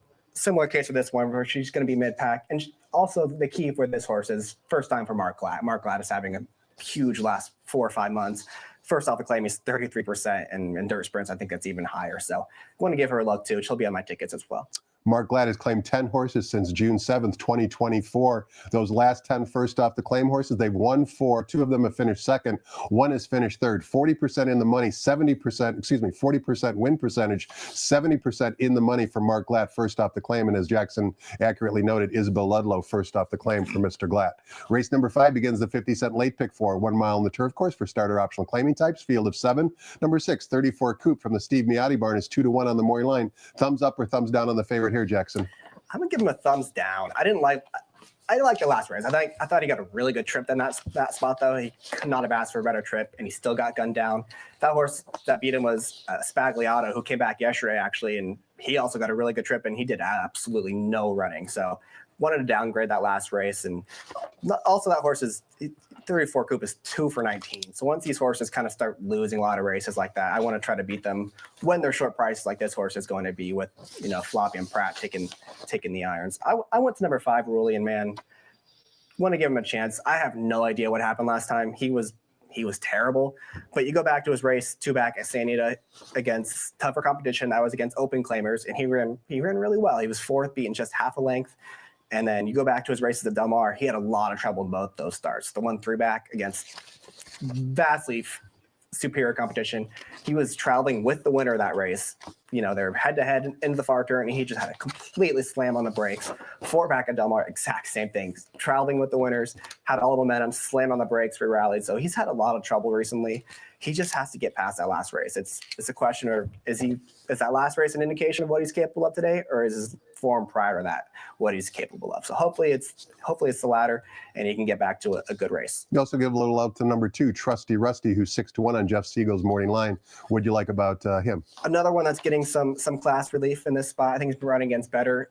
case for this one, where she's going to be mid-pack. And also the key for this horse is first time for Mark Glatt. Mark Glatt is having a huge last 4 or 5 months. First off the claim, he's 33%, and in dirt sprints, I think that's even higher. So I want to give her a look too. She'll be on my tickets as well. Mark Glatt has claimed 10 horses since June 7th, 2024. Those last 10 first off the claim horses, they've won 4. 2 of them have finished second. 1 has finished third. 40% in the money, 40% win percentage, 70% in the money for Mark Glatt first off the claim. And as Jackson accurately noted, Isabel Ludlow first off the claim for Mr. Glatt. Race number 5 begins the 50-cent late pick for 1 mile on the turf course for starter optional claiming types. Field of 7. Number 6, 34 Coupe from the Steve Miotti barn is 2-1 on the Maury line. Thumbs up or thumbs down on the favorite here, Jackson? I'm gonna give him a thumbs down. I liked the last race. I thought he got a really good trip in that spot, though. He could not have asked for a better trip, and he still got gunned down. That horse that beat him was Spagliato, who came back yesterday, actually, and he also got a really good trip, and he did absolutely no running. So wanted to downgrade that last race. And also that horse is 34 Coupe is 2 for 19. So once these horses kind of start losing a lot of races like that, I want to try to beat them when they're short prices like this horse is going to be, with Floppy and Pratt taking the irons. I went to number 5, Rulian Man. Want to give him a chance. I have no idea what happened last time. He was terrible. But you go back to his race 2 back at Santa Anita against tougher competition. That was against open claimers, and he ran really well. He was 4th, beaten just half a length. And then you go back to his races at Del Mar, he had a lot of trouble in both those starts. The 1-3 back against vastly superior competition. He was traveling with the winner of that race. They're head-to-head into the far turn, and he just had to completely slam on the brakes. 4 back at Del Mar, exact same thing. Traveling with the winners, had all the momentum, slammed on the brakes, re-rallied. So he's had a lot of trouble recently. He just has to get past that last race. It's a question of, is that last race an indication of what he's capable of today, or is his form prior to that, what he's capable of. So hopefully it's the latter, and he can get back to a good race. You also give a little love to number 2, Trusty Rusty, who's 6-1 on Jeff Siegel's morning line. What'd you like about him? Another one that's getting some class relief in this spot. I think he's been running against better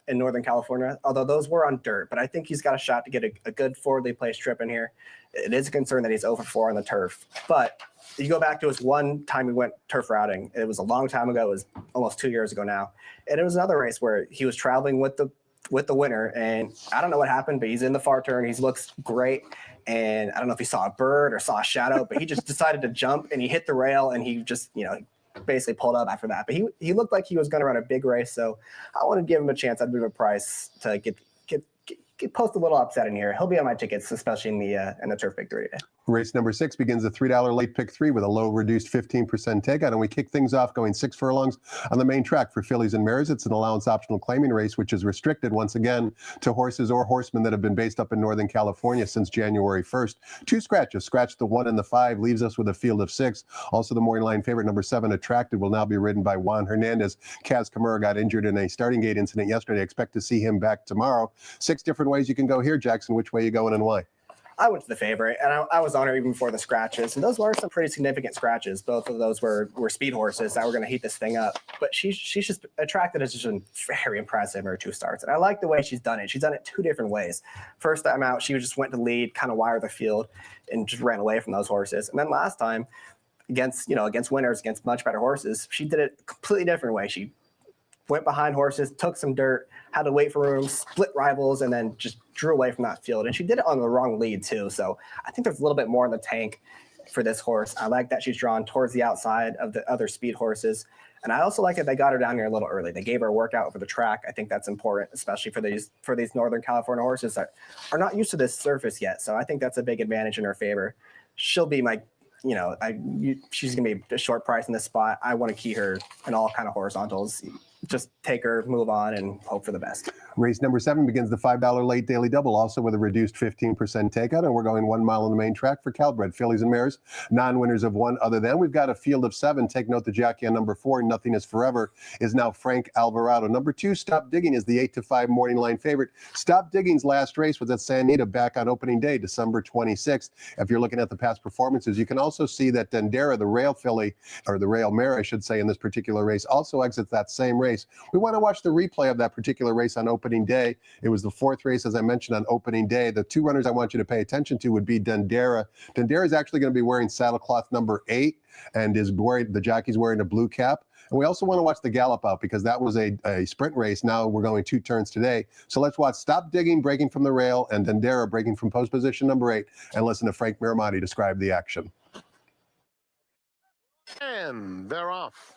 in Northern California, although those were on dirt. But I think he's got a shot to get a good forwardly placed trip in here. It is a concern that he's 0-4 on the turf. But you go back to his one time we went turf routing. It was a long time ago. It was almost 2 years ago now. And it was another race where he was traveling with the winner. And I don't know what happened, but he's in the far turn. He looks great. And I don't know if he saw a bird or saw a shadow, but he just decided to jump and he hit the rail and he just, basically pulled up after that. But he looked like he was going to run a big race. So I want to give him a chance. I'd give him a price to get post a little upset in here. He'll be on my tickets, especially in the turf victory today. Race number 6 begins a $3 late pick 3 with a low reduced 15% takeout, and we kick things off going 6 furlongs on the main track for fillies and mares. It's an allowance optional claiming race, which is restricted once again to horses or horsemen that have been based up in Northern California since January 1st. 2 scratches, scratch the 1 and the 5, leaves us with a field of 6. Also, the morning line favorite number 7, Attracted, will now be ridden by Juan Hernandez. Kaz Kamara got injured in a starting gate incident yesterday. Expect to see him back tomorrow. 6 different ways you can go here, Jackson. Which way you going and why? I went to the favorite, and I was on her even before the scratches, and those were some pretty significant scratches. Both of those were speed horses that were going to heat this thing up. But she's just Attracted has just been very impressive in her 2 starts, and I like the way she's done it. She's done it 2 different ways. First time out, she just went to lead, kind of wire the field, and just ran away from those horses. And then last time, against winners, against much better horses, she did it a completely different way. She went behind horses, took some dirt, had to wait for room, split rivals, and then just drew away from that field. And she did it on the wrong lead too. So I think there's a little bit more in the tank for this horse. I like that she's drawn towards the outside of the other speed horses. And I also like that they got her down here a little early. They gave her a workout over the track. I think that's important, especially for these Northern California horses that are not used to this surface yet. So I think that's a big advantage in her favor. She'll be my she's going to be a short price in this spot. I want to key her in all kind of horizontals. Just take her, move on, and hope for the best. Race number 7 begins the $5 late daily double, also with a reduced 15% takeout, and we're going 1 mile on the main track for Calbred, fillies and mares, non-winners of 1 other than. We've got a field of 7. Take note the jockey on number 4, Nothing Is Forever, is now Frank Alvarado. Number 2, Stop Digging, is the 8-5 morning line favorite. Stop Digging's last race was at San Anita back on opening day, December 26th. If you're looking at the past performances, you can also see that Dendera, the rail filly, or the rail mare, I should say, in this particular race, also exits that same race. We want to watch the replay of that particular race on opening day. It was the 4th race, as I mentioned, on opening day. The 2 runners I want you to pay attention to would be Dendera. Dendera is actually going to be wearing saddlecloth number 8, and the jockey's wearing a blue cap. And we also want to watch the gallop out because that was a sprint race. Now we're going 2 turns today. So let's watch Stop Digging breaking from the rail and Dendera breaking from post position number 8, and listen to Frank Miramati describe the action. And they're off.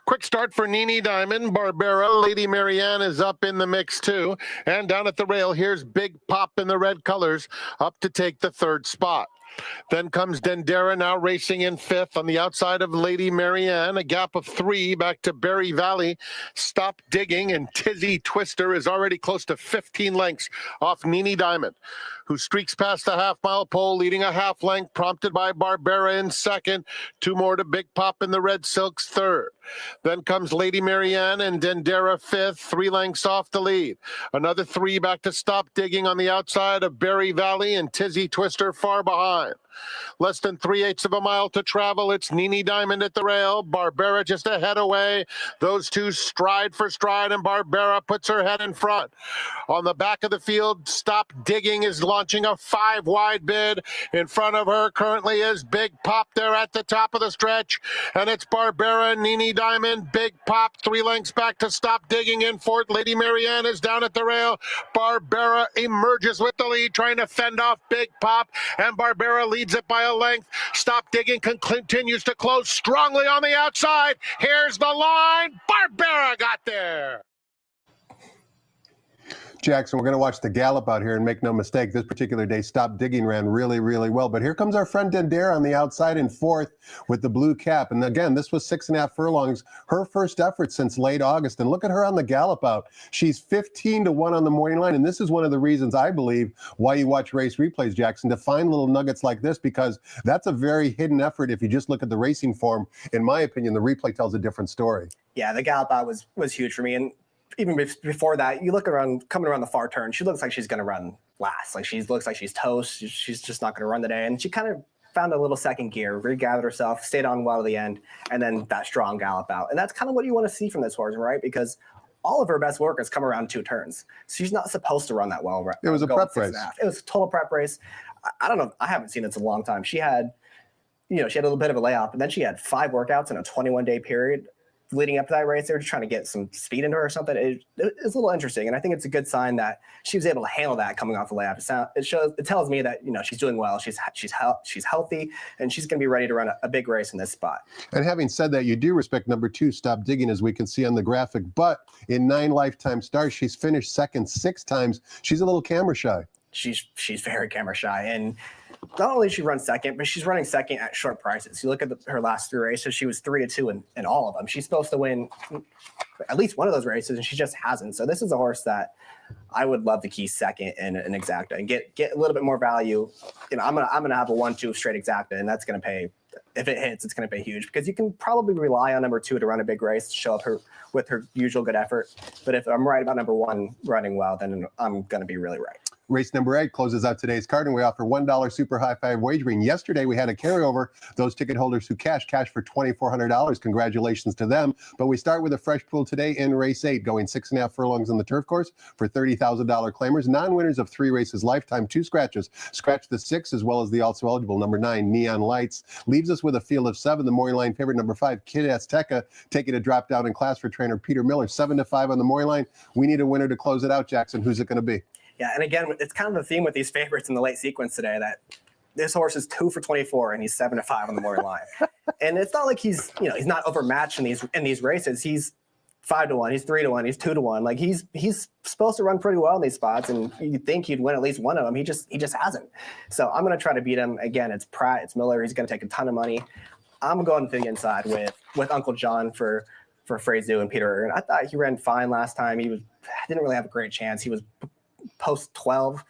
Quick start for Nini Diamond. Barbera, Lady Marianne is up in the mix too. And down at the rail, here's Big Pop in the red colors up to take the 3rd spot. Then comes Dendera, now racing in 5th on the outside of Lady Marianne. A gap of 3 back to Berry Valley. Stop Digging, and Tizzy Twister is already close to 15 lengths off Nini Diamond, who streaks past the half-mile pole, leading a half length, prompted by Barbera in 2nd. 2 more to Big Pop in the red silks 3rd. Then comes Lady Marianne and Dendera 5th, 3 lengths off the lead. Another 3 back to Stop Digging on the outside of Berry Valley, and Tizzy Twister far behind. Less than 3/8 of a mile to travel. It's Nini Diamond at the rail. Barbera just a head away. Those 2 stride for stride, and Barbera puts her head in front. On the back of the field, Stop Digging is launching a 5-wide bid. In front of her currently is Big Pop there at the top of the stretch. And it's Barbera and Nini Diamond. Big Pop 3 lengths back to Stop Digging in 4th. Lady Marianne is down at the rail. Barbera emerges with the lead, trying to fend off Big Pop. And Barbera leads it by a length. Stop Digging continues to close strongly on the outside. Here's the line. Barbera got there. Jackson, we're going to watch the gallop out here, and make no mistake, this particular day, Stop Digging ran really, really well. But here comes our friend Dendera on the outside in 4th with the blue cap. And again, this was 6.5 furlongs, her first effort since late August. And look at her on the gallop out. She's 15-1 on the morning line. And this is one of the reasons, I believe, why you watch race replays, Jackson, to find little nuggets like this, because that's a very hidden effort. If you just look at the racing form, in my opinion, the replay tells a different story. Yeah, the gallop out was huge for me. And even before that, you look around, coming around the far turn, she looks like she's going to run last. Like she looks like she's toast. She's just not going to run the day. And she kind of found a little second gear, regathered herself, stayed on well to the end, and then that strong gallop out. And that's kind of what you want to see from this horse, right? Because all of her best work has come around 2 turns. She's not supposed to run that well. It was a prep race. It was a total prep race. I don't know. I haven't seen it in a long time. She had a little bit of a layoff, and then she had 5 workouts in a 21-day period leading up to that race. They were just trying to get some speed into her or something. It's a little interesting, and I think it's a good sign that she was able to handle that coming off the layoff. It tells me that she's doing well. She's healthy, and she's going to be ready to run a big race in this spot. And having said that, you do respect number 2, Stop Digging, as we can see on the graphic. But in 9 lifetime starts, she's finished second 6 times. She's a little camera shy. She's very camera shy, and not only does she run second, but she's running second at short prices. You look at her last 3 races; she was 3-2 in all of them. She's supposed to win at least one of those races, and she just hasn't. So this is a horse that I would love to keep second in an exacta and get a little bit more value. I'm gonna have a 1-2 straight exacta, and that's gonna pay. If it hits, it's going to pay huge, because you can probably rely on number 2 to run a big race, to show up with her usual good effort. But if I'm right about number 1 running well, then I'm going to be really right. Race number 8 closes out today's card, and we offer $1 super high five wagering. Yesterday, we had a carryover. Those ticket holders who cashed for $2,400. Congratulations to them. But we start with a fresh pool today in race 8, going 6.5 furlongs on the turf course for $30,000 claimers. Non-winners of 3 races lifetime, 2 scratches. Scratch the 6 as well as the also eligible number 9, Neon Lights. Leaves us with a field of 7. The morning line favorite, number 5, Kid Azteca, taking a drop down in class for trainer Peter Miller. 7-5 on the morning line. We need a winner to close it out, Jackson. Who's it going to be? Yeah, and again, it's kind of the theme with these favorites in the late sequence today, that this horse is 2 for 24 and he's 7-5 on the morning line. And it's not like he's not overmatched in these races. He's 5-1, he's 3-1, he's 2-1. Like he's supposed to run pretty well in these spots, and you'd think he'd win at least one of them. He just hasn't. So I'm gonna try to beat him. Again, it's Pratt, it's Miller. He's gonna take a ton of money. I'm going to the inside with Uncle John for Frazu and Peter. And I thought he ran fine last time. He didn't really have a great chance. He was post 12,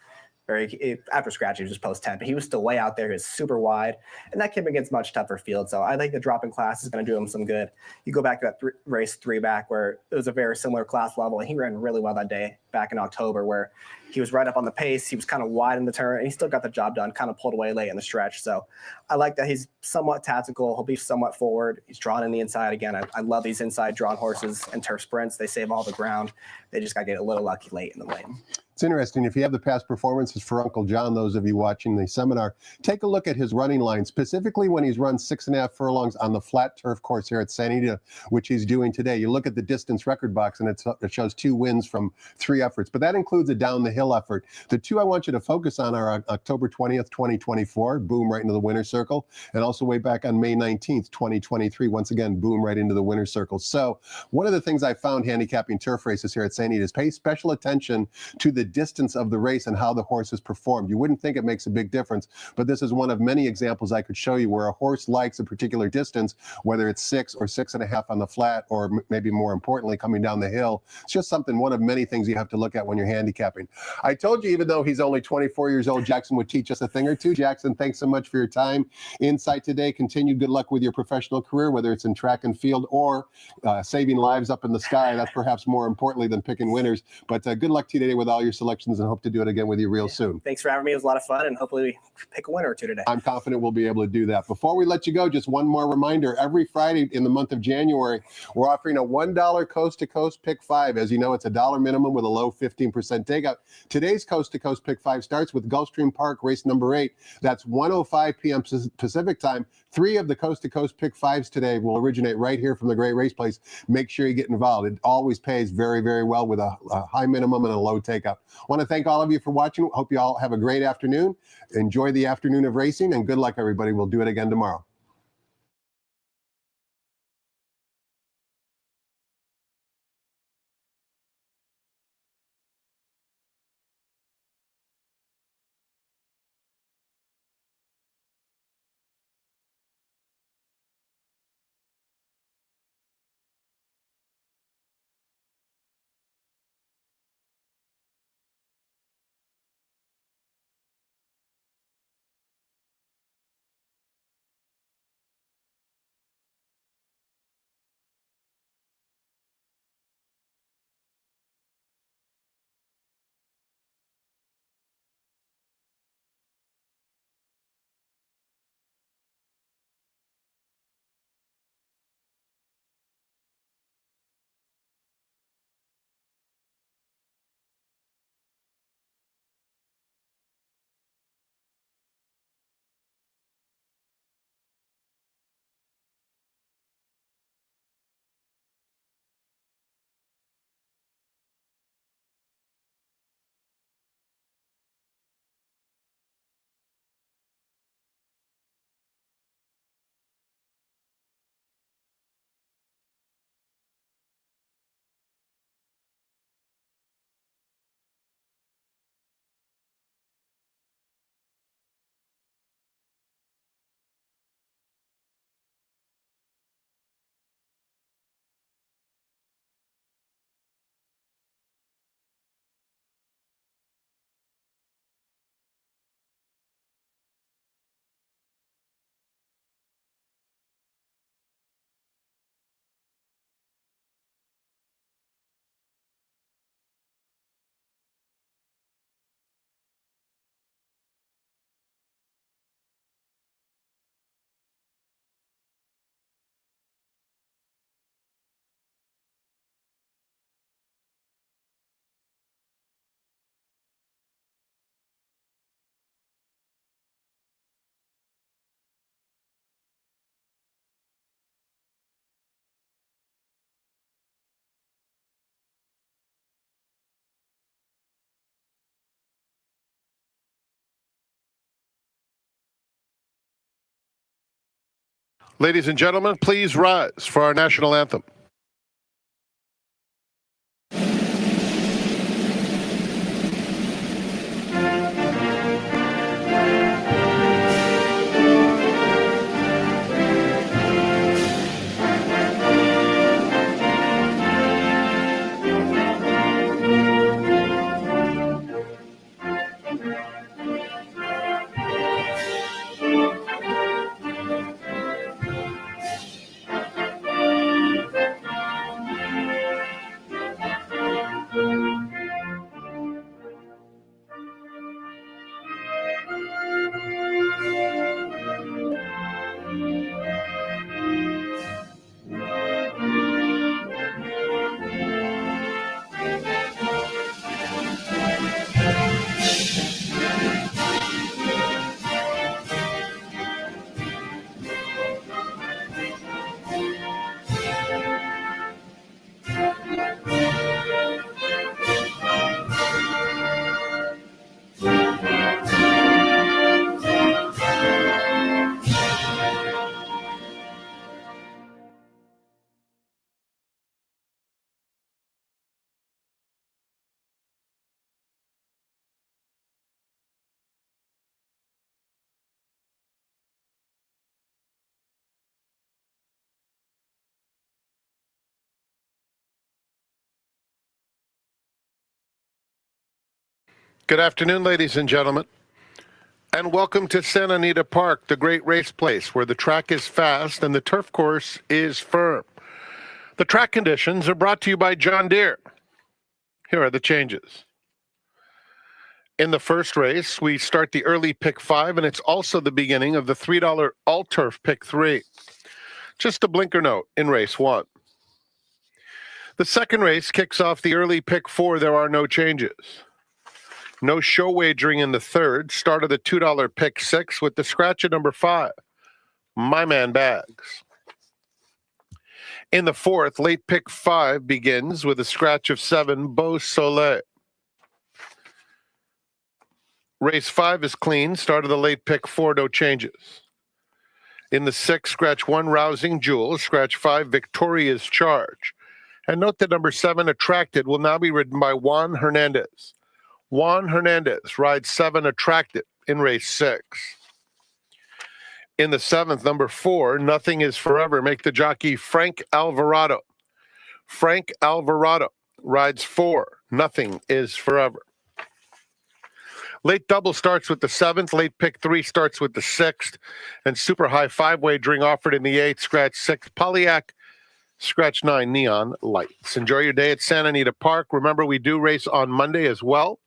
or after scratch, he was just post 10, but he was still way out there. He was super wide, and that came against much tougher field. So I think the drop in class is going to do him some good. You go back to that race 3 back, where it was a very similar class level, and he ran really well that day back in October, where he was right up on the pace. He was kind of wide in the turn, and he still got the job done, kind of pulled away late in the stretch. So I like that he's somewhat tactical. He'll be somewhat forward. He's drawn in the inside. Again, I love these inside drawn horses and turf sprints. They save all the ground. They just got to get a little lucky late in the lane. It's interesting. If you have the past performances for Uncle John, those of you watching the seminar, take a look at his running line, specifically when he's run 6.5 furlongs on the flat turf course here at Santa Anita, which he's doing today. You look at the distance record box, and it shows 2 wins from 3 efforts, but that includes a down the hill effort. The 2 I want you to focus on are October 20th, 2024, boom, right into the winner's circle, and also way back on May 19th, 2023, once again, boom, right into the winner's circle. So one of the things I found handicapping turf races here at Santa Anita is pay special attention to the distance of the race and how the horse has performed. You wouldn't think it makes a big difference, but this is one of many examples I could show you where a horse likes a particular distance, whether it's 6 or 6.5 on the flat, or maybe more importantly, coming down the hill. It's just one of many things you have to look at when you're handicapping. I told you, even though he's only 24 years old, Jackson would teach us a thing or two. Jackson, thanks so much for your time, insight today. Continued good luck with your professional career, whether it's in track and field or saving lives up in the sky. That's perhaps more importantly than picking winners. But good luck to you today with all your selections, and hope to do it again with you real soon. Thanks for having me. It was a lot of fun, and hopefully we pick a winner or 2 today. I'm confident we'll be able to do that. Before we let you go, just one more reminder. Every Friday in the month of January, we're offering a $1 coast-to-coast pick 5. As you know, it's a $1 minimum with a low 15% takeout. Today's coast-to-coast pick 5 starts with Gulfstream Park, race number 8. That's 1:05 p.m. Pacific time. 3 of the coast-to-coast pick 5s today will originate right here from the Great Race Place. Make sure you get involved. It always pays very, very well with a high minimum and a low takeout. I want to thank all of you for watching. Hope you all have a great afternoon. Enjoy the afternoon of racing, and good luck, everybody. We'll do it again tomorrow. Ladies and gentlemen, please rise for our national anthem. Good afternoon, ladies and gentlemen, and welcome to Santa Anita Park, the great race place where the track is fast and the turf course is firm. The track conditions are brought to you by John Deere. Here are the changes. In the first race, we start the early pick 5, and it's also the beginning of the $3 all-turf pick 3. Just a blinker note in race 1. The second race kicks off the early pick 4. There are no changes. No show wagering in the third. Start of the $2 pick 6 with the scratch at number 5, My Man Bags. In the fourth, late pick 5 begins with a scratch of 7, Beau Soleil. Race 5 is clean. Start of the late pick 4, no changes. In the sixth, scratch 1, Rousing Jewel. Scratch 5, Victoria's Charge. And note that number 7, Attracted, will now be ridden by Juan Hernandez. Juan Hernandez rides 7, Attracted, in race 6. In the seventh, number 4, Nothing is Forever, make the jockey Frank Alvarado. Frank Alvarado rides 4, Nothing is Forever. Late double starts with the 7th, late pick 3 starts with the 6th, and super high 5-wagering offered in the 8th, scratch 6, Polyak, scratch 9, Neon Lights. Enjoy your day at Santa Anita Park. Remember, we do race on Monday as well.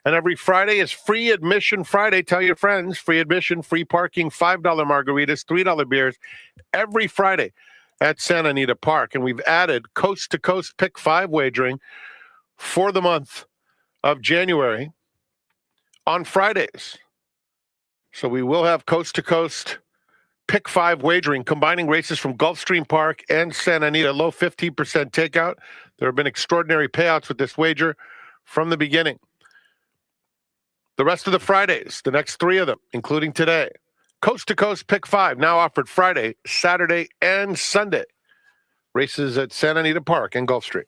And every Friday is free admission Friday. Tell your friends, free admission, free parking, $5 margaritas, $3 beers every Friday at Santa Anita Park. And we've added coast-to-coast pick 5 wagering for the month of January on Fridays. So we will have coast-to-coast pick 5 wagering, combining races from Gulfstream Park and Santa Anita, low 15% takeout. There have been extraordinary payouts with this wager from the beginning. The rest of the Fridays, the next 3 of them, including today, coast-to-coast pick 5, now offered Friday, Saturday, and Sunday. Races at Santa Anita Park and Gulfstream.